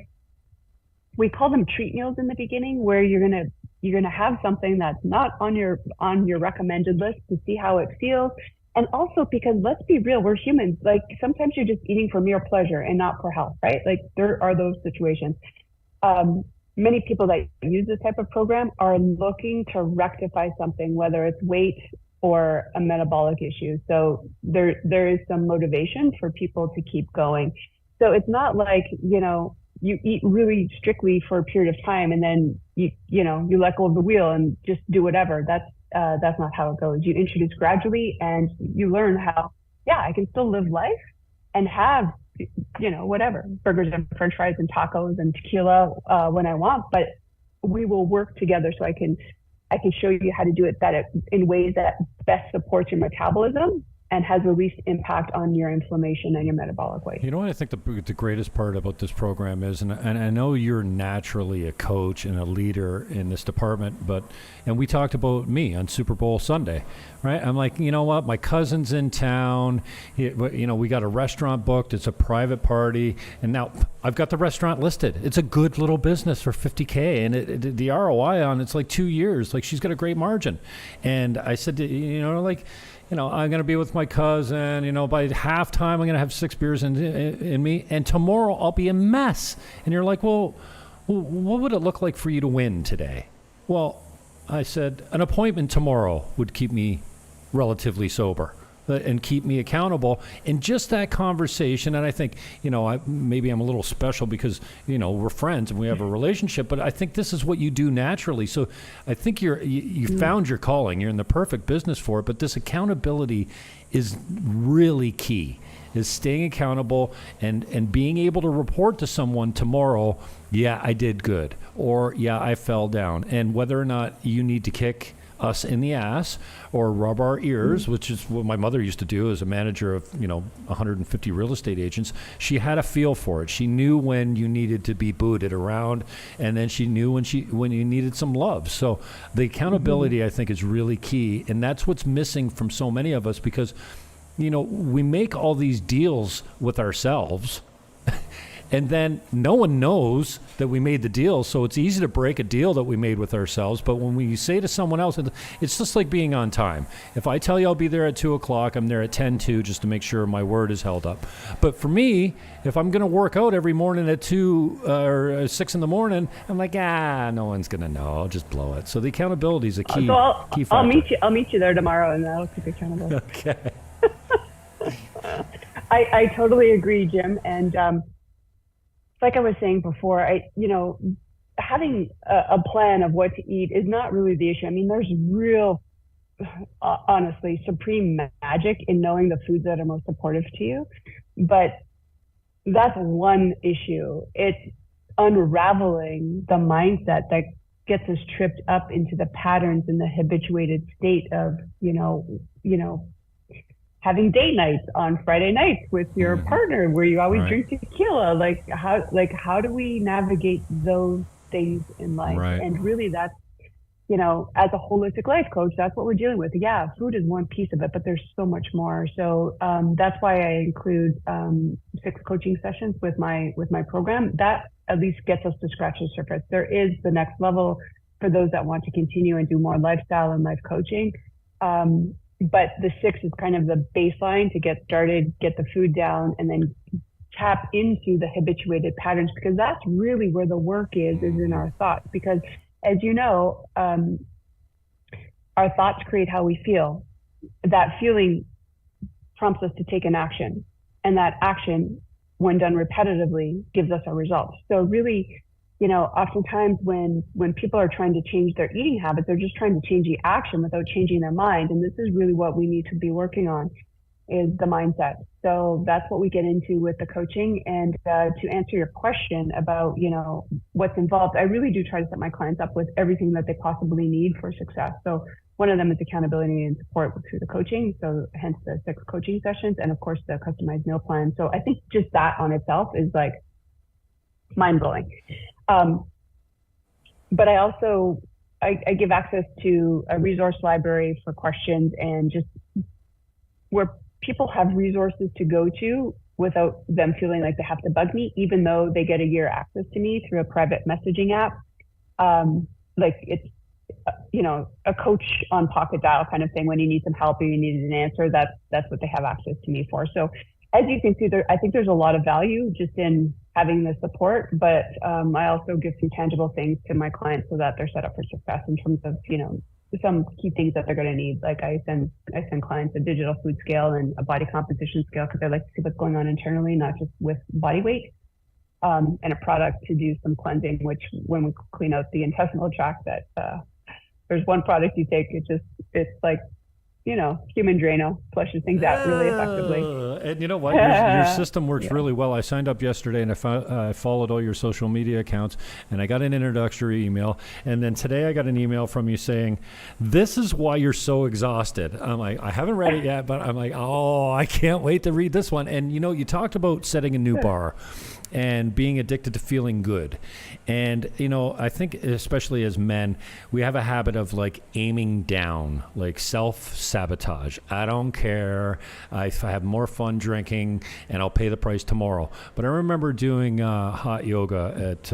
we call them treat meals in the beginning, where you're going to have something that's not on your recommended list to see how it feels. And also because, let's be real, we're humans. Like sometimes you're just eating for mere pleasure and not for health, right? Like there are those situations. Many people that use this type of program are looking to rectify something, whether it's weight or a metabolic issue. So there is some motivation for people to keep going. So it's not like, you eat really strictly for a period of time and then you let go of the wheel and just do whatever. That's not how it goes. You introduce gradually and you learn how, I can still live life and have, whatever, burgers and french fries and tacos and tequila when I want, but we will work together so I can show you how to do it in ways that best supports your metabolism and has the least impact on your inflammation and your metabolic weight. You know what I think the greatest part about this program is, and I know you're naturally a coach and a leader in this department, and we talked about me on Super Bowl Sunday, right? I'm like, you know what? My cousin's in town. We got a restaurant booked. It's a private party. And now I've got the restaurant listed. It's a good little business for $50K. And the ROI on it's like 2 years. Like she's got a great margin. And I said, I'm going to be with my cousin, by halftime, I'm going to have 6 beers in me. And tomorrow I'll be a mess. And you're like, well, what would it look like for you to win today? Well, I said, an appointment tomorrow would keep me relatively sober and keep me accountable. And just that conversation, and I think, maybe I'm a little special because, we're friends and we have a relationship, but I think this is what you do naturally. So I think you found your calling. You're in the perfect business for it, but this accountability is really key, is staying accountable and being able to report to someone tomorrow, I did good, or I fell down. And whether or not you need to kick us in the ass or rub our ears, which is what my mother used to do as a manager of 150 real estate agents. She had a feel for it. She knew when you needed to be booted around, and then she knew when you needed some love. So the accountability I think is really key, and that's what's missing from so many of us, because we make all these deals with ourselves and then no one knows that we made the deal. So it's easy to break a deal that we made with ourselves. But when we say to someone else, it's just like being on time. If I tell you I'll be there at 2:00, I'm there at 10:02 just to make sure my word is held up. But for me, if I'm going to work out every morning at 2 or 6 in the morning, I'm like, no one's going to know. I'll just blow it. So the accountability is a key, key factor. I'll meet you there tomorrow, and I'll keep you accountable. Okay. I totally agree, Jim. And like I was saying before, having a plan of what to eat is not really the issue. I mean, there's real, honestly, supreme magic in knowing the foods that are most supportive to you. But that's one issue. It's unraveling the mindset that gets us tripped up into the patterns and the habituated state of, having date nights on Friday nights with your partner where you always drink tequila. Like how do we navigate those things in life? Right. And really that's, as a holistic life coach, that's what we're dealing with. Yeah, food is one piece of it, but there's so much more. So that's why I include 6 coaching sessions with my program. That at least gets us to scratch the surface. There is the next level for those that want to continue and do more lifestyle and life coaching. but the 6 is kind of the baseline to get started, get the food down, and then tap into the habituated patterns, because that's really where the work is in our thoughts. Because as you know, our thoughts create how we feel. That feeling prompts us to take an action, and that action, when done repetitively, gives us our results. So really, you know, oftentimes when people are trying to change their eating habits, they're just trying to change the action without changing their mind. And this is really what we need to be working on, is the mindset. So that's what we get into with the coaching. And to answer your question about, you know, what's involved, I really do try to set my clients up with everything that they possibly need for success. So one of them is accountability and support through the coaching. So hence the 6 coaching sessions, and of course the customized meal plan. So I think just that on itself is like mind blowing. But I also, I give access to a resource library for questions, and just where people have resources to go to without them feeling like they have to bug me, even though they get a year access to me through a private messaging app. Like it's, you know, a coach on pocket dial kind of thing. When you need some help or you need an answer, that's what they have access to me for. So as you can see, I think there's a lot of value just in having the support, but I also give some tangible things to my clients so that they're set up for success in terms of, you know, some key things that they're going to need. Like I send clients a digital food scale and a body composition scale, because I like to see what's going on internally, not just with body weight, and a product to do some cleansing, which when we clean out the intestinal tract, that there's one product you take, it's like, you know, human Drano, flushes things out really effectively. And you know what? Your system works really well. I signed up yesterday, and I followed all your social media accounts, and I got an introductory email. And then today I got an email from you saying, this is why you're so exhausted. I'm like, I haven't read it yet, but I'm like, oh, I can't wait to read this one. And, you know, you talked about setting a new bar and being addicted to feeling good. And, you know, I think especially as men, we have a habit of like aiming down, like self-sabotage. I don't care. I have more fun drinking, and I'll pay the price tomorrow. But I remember doing hot yoga at,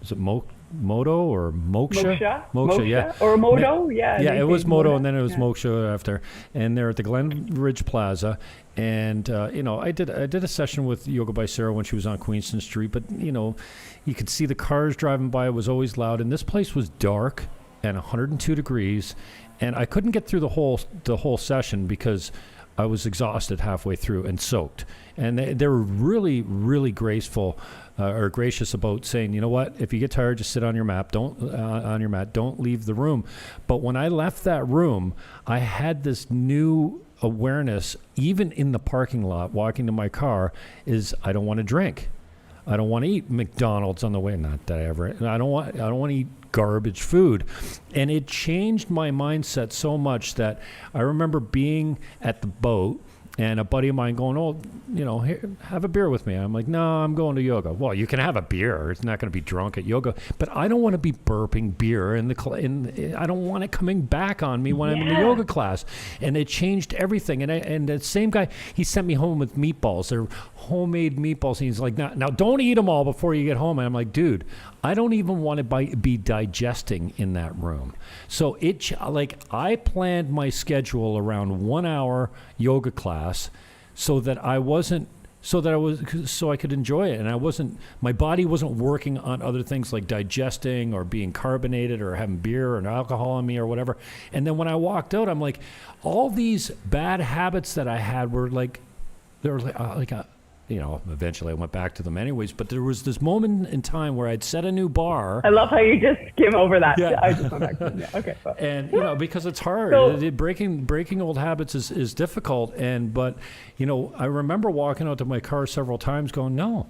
is it Moto or Moksha? Moksha, yeah. Or Moto, yeah. Yeah, it was Moto, and then it was Moksha after. And they're at the Glen Ridge Plaza. And, you know, I did a session with Yoga by Sarah when she was on Queenston Street. But, you know, you could see the cars driving by. It was always loud. And this place was dark and 102 degrees. And I couldn't get through the whole session because I was exhausted halfway through and soaked. And they were really, really graceful or gracious about saying, you know what, if you get tired, just sit on your mat. Don't leave the room. But when I left that room, I had this new awareness, even in the parking lot, walking to my car, is I don't want to drink. I don't want to eat McDonald's on the way. Not that I ever. I don't want to eat garbage food. And it changed my mindset so much that I remember being at the boat and a buddy of mine going, oh, you know, here, have a beer with me. I'm like, no, I'm going to yoga. Well, you can have a beer. It's not going to be drunk at yoga. But I don't want to be burping beer I don't want it coming back on me when I'm in the yoga class. And it changed everything. And the same guy, he sent me home with meatballs. They're homemade meatballs. And he's like, now don't eat them all before you get home. And I'm like, dude, I don't even want to be digesting in that room. So I planned my schedule around 1 hour yoga class so that I could enjoy it. And my body wasn't working on other things like digesting or being carbonated or having beer or alcohol on me or whatever. And then when I walked out, I'm like, all these bad habits that I had were like, you know, eventually I went back to them anyways, but there was this moment in time where I'd set a new bar. I love how you just skim over that. Yeah. I just went back to them. Yeah. Okay. Well. And, you know, because it's hard. Breaking old habits is difficult. But, you know, I remember walking out to my car several times going, no,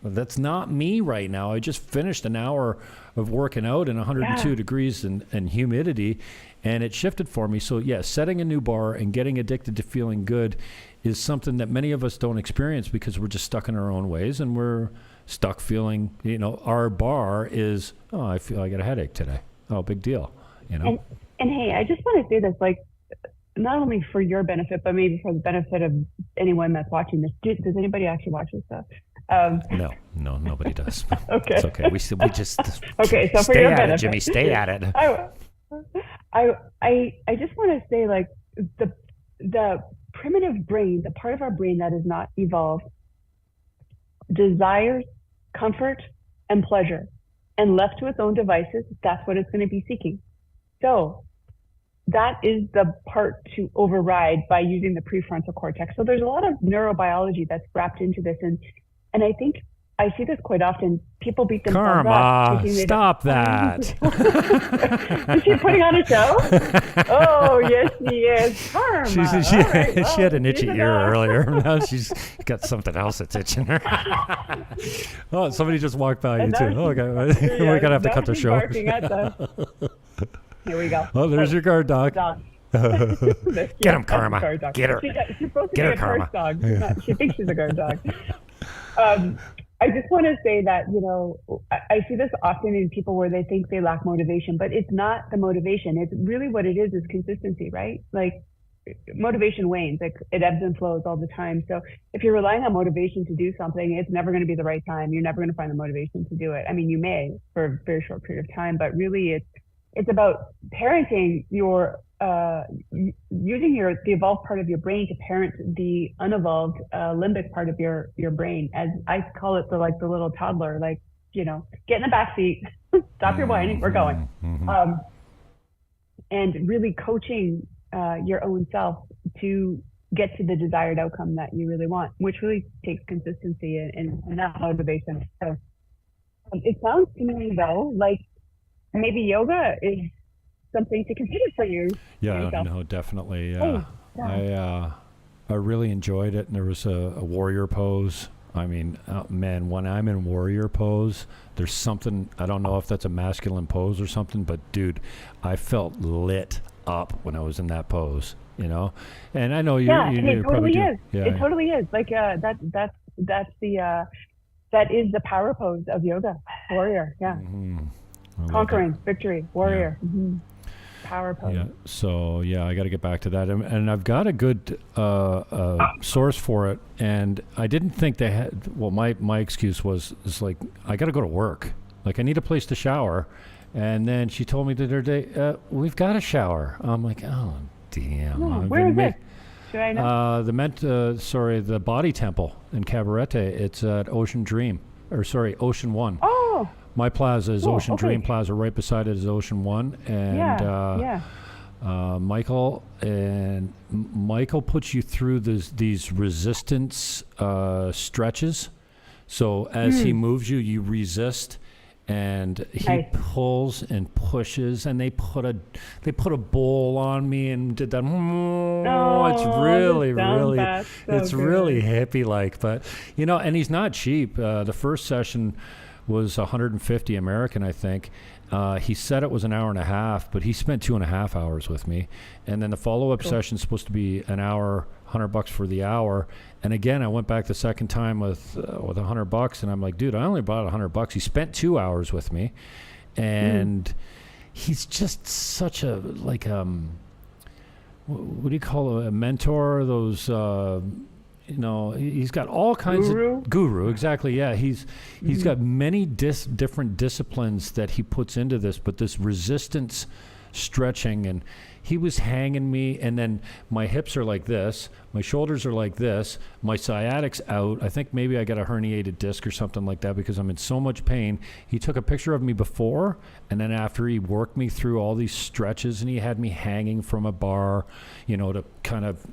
that's not me right now. I just finished an hour of working out in 102 degrees and humidity, and it shifted for me. So, yeah, setting a new bar and getting addicted to feeling good is something that many of us don't experience because we're just stuck in our own ways, and we're stuck feeling, you know, our bar is, oh, I feel I got a headache today. Oh, big deal, you know? And hey, I just want to say this, like, not only for your benefit, but maybe for the benefit of anyone that's watching this. Does anybody actually watch this stuff? No, nobody does. Okay. It's okay. We just okay. So for stay your at benefit, it, Jimmy. Stay at it. I just want to say, like, the primitive brain, the part of our brain that is not evolved, desires comfort and pleasure, and left to its own devices, that's what it's going to be seeking. So that is the part to override by using the prefrontal cortex. So there's a lot of neurobiology that's wrapped into this, and I think I see this quite often. People beat themselves up. Stop that. Is she putting on a show? Oh, yes, she is. Karma. She had an itchy ear earlier. Now she's got something else that's itching her. Oh, somebody just walked by you too. Oh, okay. We're going to have to cut the show. Here we go. Oh, there's your guard dog. Get him, Karma. Get her. She's supposed to Get be her, a Karma. first dog. She thinks she's a guard dog. I just want to say that, I see this often in people where they think they lack motivation, but it's not the motivation. It's really what it is consistency, right? Like, motivation wanes, like it ebbs and flows all the time. So if you're relying on motivation to do something, it's never going to be the right time. You're never going to find the motivation to do it. I mean, you may for a very short period of time, but really it's about parenting using the evolved part of your brain to parent the unevolved limbic part of your brain. As I call it, the little toddler, get in the back seat, stop your whining, we're going. And really coaching your own self to get to the desired outcome that you really want, which really takes consistency and not motivation. So it sounds to me though like maybe yoga is something to consider for you. Yeah, no, definitely. I really enjoyed it, and there was a warrior pose. I mean, man, when I'm in warrior pose, there's something, I don't know if that's a masculine pose or something, but dude, I felt lit up when I was in that pose, And I know you probably do. Yeah, it totally is. Like that is the power pose of yoga. Warrior, yeah. Conquering, victory, warrior. Yeah. Power pose. Yeah. So I got to get back to that, and I've got a good source for it. And I didn't think they had. Well, my excuse was like I got to go to work. Like I need a place to shower, and then she told me the other day, we've got a shower. I'm like, oh damn. Where is it? Should I know? The Body Temple in Cabarete. It's at Ocean One. Oh. My plaza is Ocean Dream Plaza. Right beside it is Ocean One, and Michael puts you through these resistance stretches. So as he moves you, you resist, and he pulls and pushes, and they put a bowl on me and did that. It's really really hippie like, but and he's not cheap. The first session was $150 American, I think. He said it was an hour and a half, but he spent 2.5 hours with me. And then the follow-up session is supposed to be an hour, $100 for the hour. And again, I went back the second time with $100, and I'm like, dude, I only bought $100. He spent 2 hours with me, and he's just such a what do you call a mentor? Those. He's got all kinds of guru. Exactly. Yeah. He's got many different disciplines that he puts into this, but this resistance stretching, and he was hanging me, and then my hips are like this, my shoulders are like this, my sciatic's out. I think maybe I got a herniated disc or something like that because I'm in so much pain. He took a picture of me before, and then after he worked me through all these stretches, and he had me hanging from a bar, to kind of,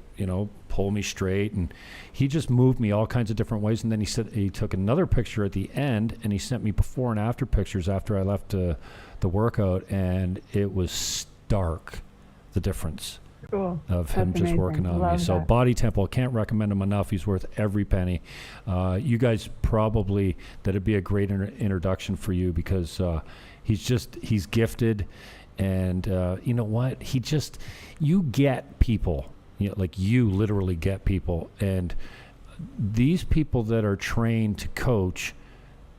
pull me straight, and he just moved me all kinds of different ways. And then he said he took another picture at the end, and he sent me before and after pictures after I left the workout, and it was stark, the difference of him just working on me. So Body Temple, can't recommend him enough. He's worth every penny. You guys probably, that'd be a great introduction for you, because he's gifted, and you know what? You get people. You literally get people, and these people that are trained to coach,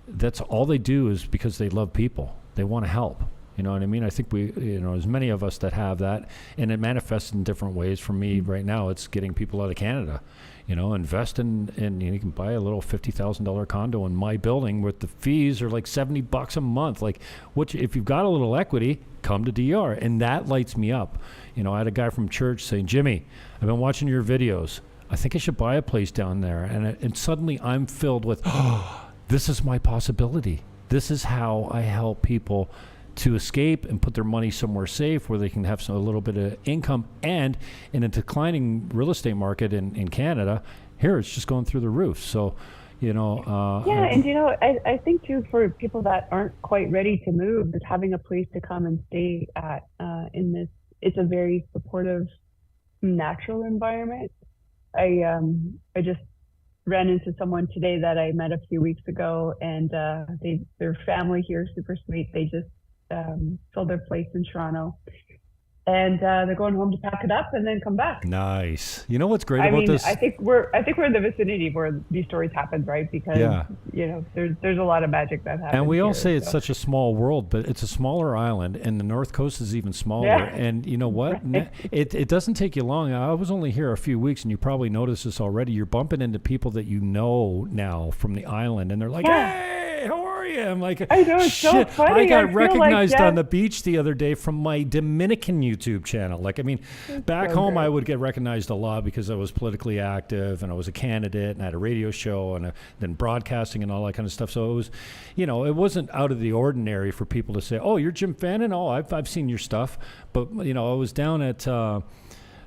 that's all they do is because they love people. They want to help, You know what I mean? I think there's many of us that have that, and it manifests in different ways. For me right now, it's getting people out of Canada. Invest in you can buy a little $50,000 condo in my building with the fees are like $70 a month. Like, if you've got a little equity, come to DR, and that lights me up. I had a guy from church saying, Jimmy, I've been watching your videos. I think I should buy a place down there, and suddenly I'm filled with, this is my possibility. This is how I help people to escape and put their money somewhere safe where they can have a little bit of income. And in a declining real estate market in Canada, here it's just going through the roof. So, and I think too, for people that aren't quite ready to move, that having a place to come and stay at it's a very supportive, natural environment. I just ran into someone today that I met a few weeks ago, and their family here is super sweet. They just sold their place in Toronto, and they're going home to pack it up and then come back. Nice. You know what's great about this? I think we're in the vicinity where these stories happen, right? Because there's a lot of magic that happens. And we all here, say it's such a small world, but it's a smaller island, and the North Coast is even smaller. Yeah. And you know what? Right. It doesn't take you long. I was only here a few weeks, and you probably noticed this already. You're bumping into people that you know now from the island, and they're like, "Hey, how are you?" I'm like, I know, it's so shit. funny. I got recognized like, on the beach the other day from my Dominican YouTube channel. Like, I mean, back home, I would get recognized a lot because I was politically active and I was a candidate and I had a radio show and then broadcasting and all that kind of stuff. So it was, it wasn't out of the ordinary for people to say, "Oh, you're Jim Fannin? Oh, I've seen your stuff." But, I was down at, I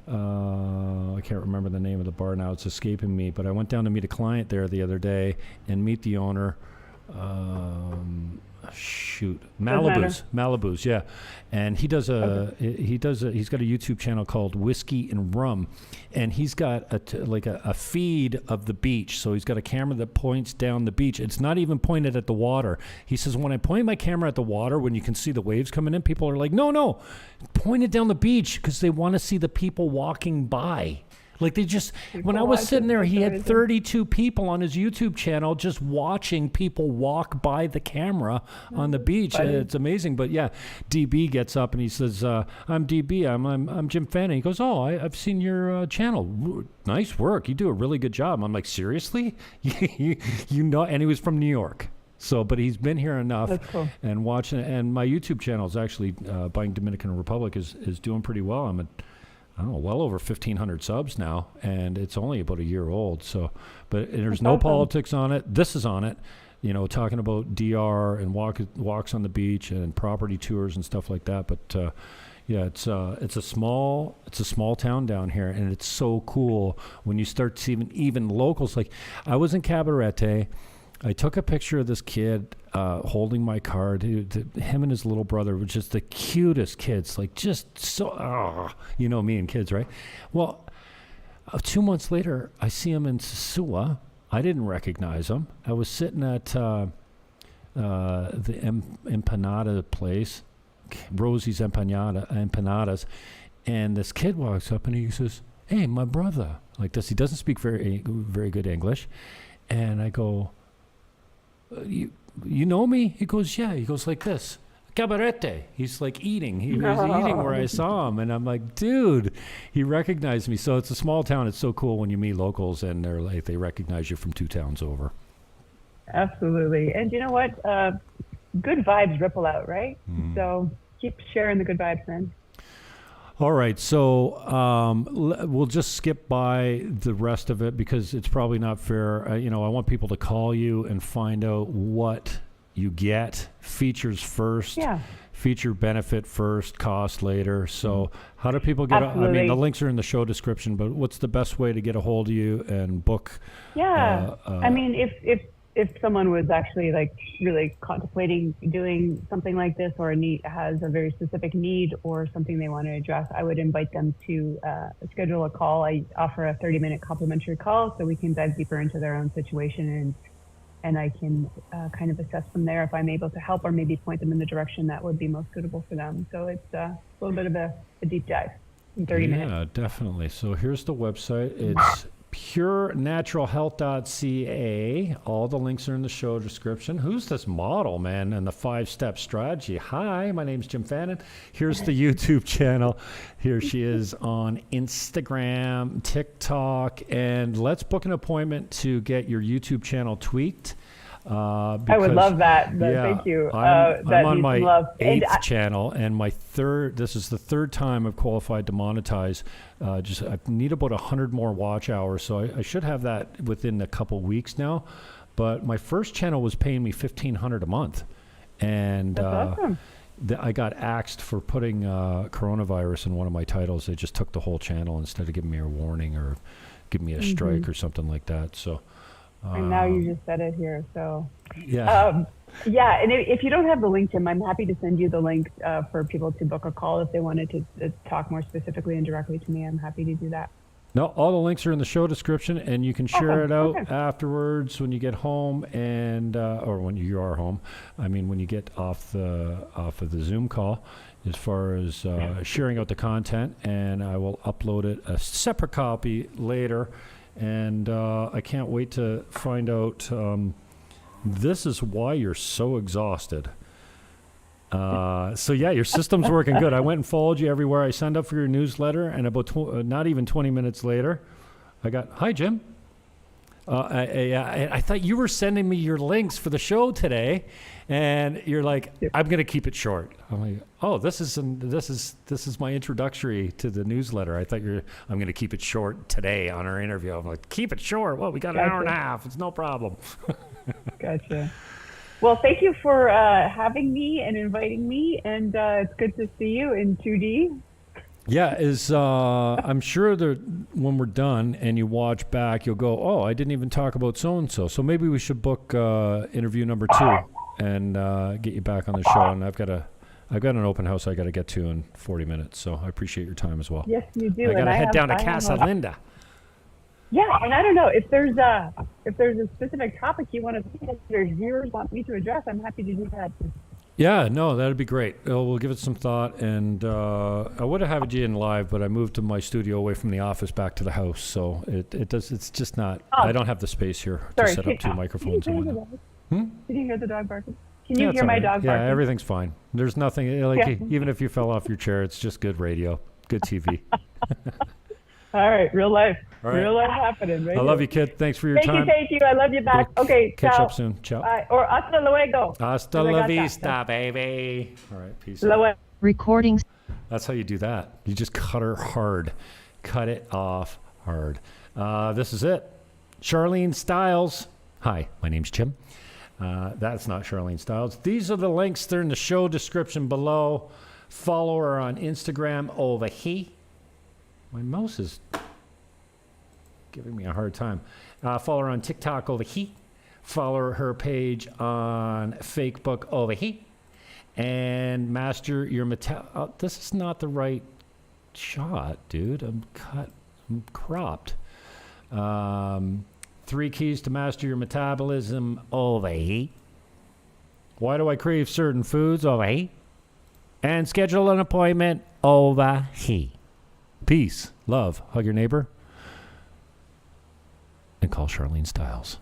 can't remember the name of the bar now. It's escaping me. But I went down to meet a client there the other day and meet the owner. Malibu's, yeah. And he's got a YouTube channel called Whiskey and Rum, and he's got a feed of the beach. So he's got a camera that points down the beach. It's not even pointed at the water. He says, when I point my camera at the water, when you can see the waves coming in, people are like, no, point it down the beach, because they want to see the people walking by. Like, when I was sitting there, he had 32 people on his YouTube channel just watching people walk by the camera on the beach. It's amazing. But yeah, DB gets up and he says, I'm DB, I'm Jim Fannin. He goes, "Oh, I've seen your channel. Nice work. You do a really good job." I'm like, "Seriously?" And he was from New York. So, but he's been here enough. That's cool. And watching, and my YouTube channel is actually, Buying Dominican Republic is doing pretty well. I'm well over 1,500 subs now, and it's only about a year old. So, but there's no politics on it. This is on it, talking about DR and walks on the beach and property tours and stuff like that. But it's a small town down here, and it's so cool when you start seeing even locals. Like, I was in Cabarete. I took a picture of this kid holding my card. Him and his little brother were just the cutest kids, like just so, me and kids, right? Well, 2 months later, I see him in Sosua. I didn't recognize him. I was sitting at the empanada place, Rosie's Empanadas, and this kid walks up and he says, "Hey, my brother," like this. He doesn't speak very, very good English. And I go, you know me?" He goes, "Yeah." He goes like this, "Cabarete." He's like eating. He was eating where I saw him. And I'm like, dude, he recognized me. So it's a small town. It's so cool when you meet locals and they're like, they recognize you from 2 towns over. Absolutely. And you know what? Good vibes ripple out, right? So keep sharing the good vibes, man. All right, so we'll just skip by the rest of it because it's probably not fair. I want people to call you and find out what you get. Features first, feature benefit first, cost later. So how do people get? I mean, the links are in the show description, but what's the best way to get a hold of you and book? Yeah, I mean, if someone was actually like really contemplating doing something like this, or has a very specific need or something they want to address, I would invite them to schedule a call. I offer a 30-minute complimentary call so we can dive deeper into their own situation, and I can kind of assess from there if I'm able to help or maybe point them in the direction that would be most suitable for them. So it's a little bit of a deep dive in 30 minutes. Yeah, definitely. So here's the website. It's purenaturalhealth.ca. All the links are in the show description. Who's this model, man? And the 5-step strategy. Hi, my name's Jim Fannin. Here's the YouTube channel. Here she is on Instagram, TikTok, and let's book an appointment to get your YouTube channel tweaked. I would love that. Thank you. I'm on my 8th channel, and this is the 3rd time I've qualified to monetize. I need about 100 more watch hours, so I should have that within a couple weeks now. But my first channel was paying me $1,500 a month, and that's awesome. I got axed for putting coronavirus in one of my titles. They just took the whole channel instead of giving me a warning or giving me a strike or something like that. So. And now you just said it here, so. Yeah. And if you don't have the link, Tim, I'm happy to send you the link for people to book a call if they wanted to talk more specifically and directly to me. I'm happy to do that. No, all the links are in the show description, and you can share it out afterwards when you get home, and or when you are home. I mean, when you get off of the Zoom call, as far as sharing out the content, and I will upload it a separate copy later. And I can't wait to find out. This is why you're so exhausted. So yeah, your system's working good. I went and followed you everywhere. I signed up for your newsletter, and about not even 20 minutes later, I got, hi, Jim. I thought you were sending me your links for the show today, and you're like, I'm going to keep it short. I'm like, oh, this is my introductory to the newsletter. I thought I'm going to keep it short today on our interview. I'm like, keep it short. Well, we got an hour and a half. It's no problem. Gotcha. Well, thank you for having me and inviting me, and it's good to see you in 2D. Yeah, I'm sure that when we're done and you watch back, you'll go, oh, I didn't even talk about so-and-so. So maybe we should book interview number 2 and get you back on the show. And I've got an open house I got to get to in 40 minutes. So I appreciate your time as well. Yes, you do. I got to head down to Casa Linda. Yeah, and I don't know if there's a specific topic you want to, your viewers want me to address, I'm happy to do that. Yeah, no, that'd be great. We'll give it some thought, and I would have had you in live, but I moved to my studio away from the office back to the house, so it's just not. I don't have the space here to set up 2 microphones. Did you hear the dog barking? Can you hear my dog barking? Yeah, everything's fine. There's nothing even if you fell off your chair, it's just good radio, good TV. All right, real life. All right. Real life happening. Right I love you, kid. Thanks for your time. Thank you. I love you back. Okay, catch ciao. up soon. Ciao. Bye. Or hasta luego. Hasta la vista, baby. All right, peace. Recording. That's how you do that. You just cut her hard. Cut it off hard. This is it. Sharlene Styles. Hi, my name's Jim. That's not Sharlene Styles. These are the links. They're in the show description below. Follow her on Instagram over here. My mouse is giving me a hard time. Follow her on TikTok over here. Follow her page on Facebook over here. And master your this is not the right shot, dude. I'm cropped. 3 keys to master your metabolism over here. Why do I crave certain foods over here? And schedule an appointment over here. Peace, love, hug your neighbor, and call Sharlene Styles.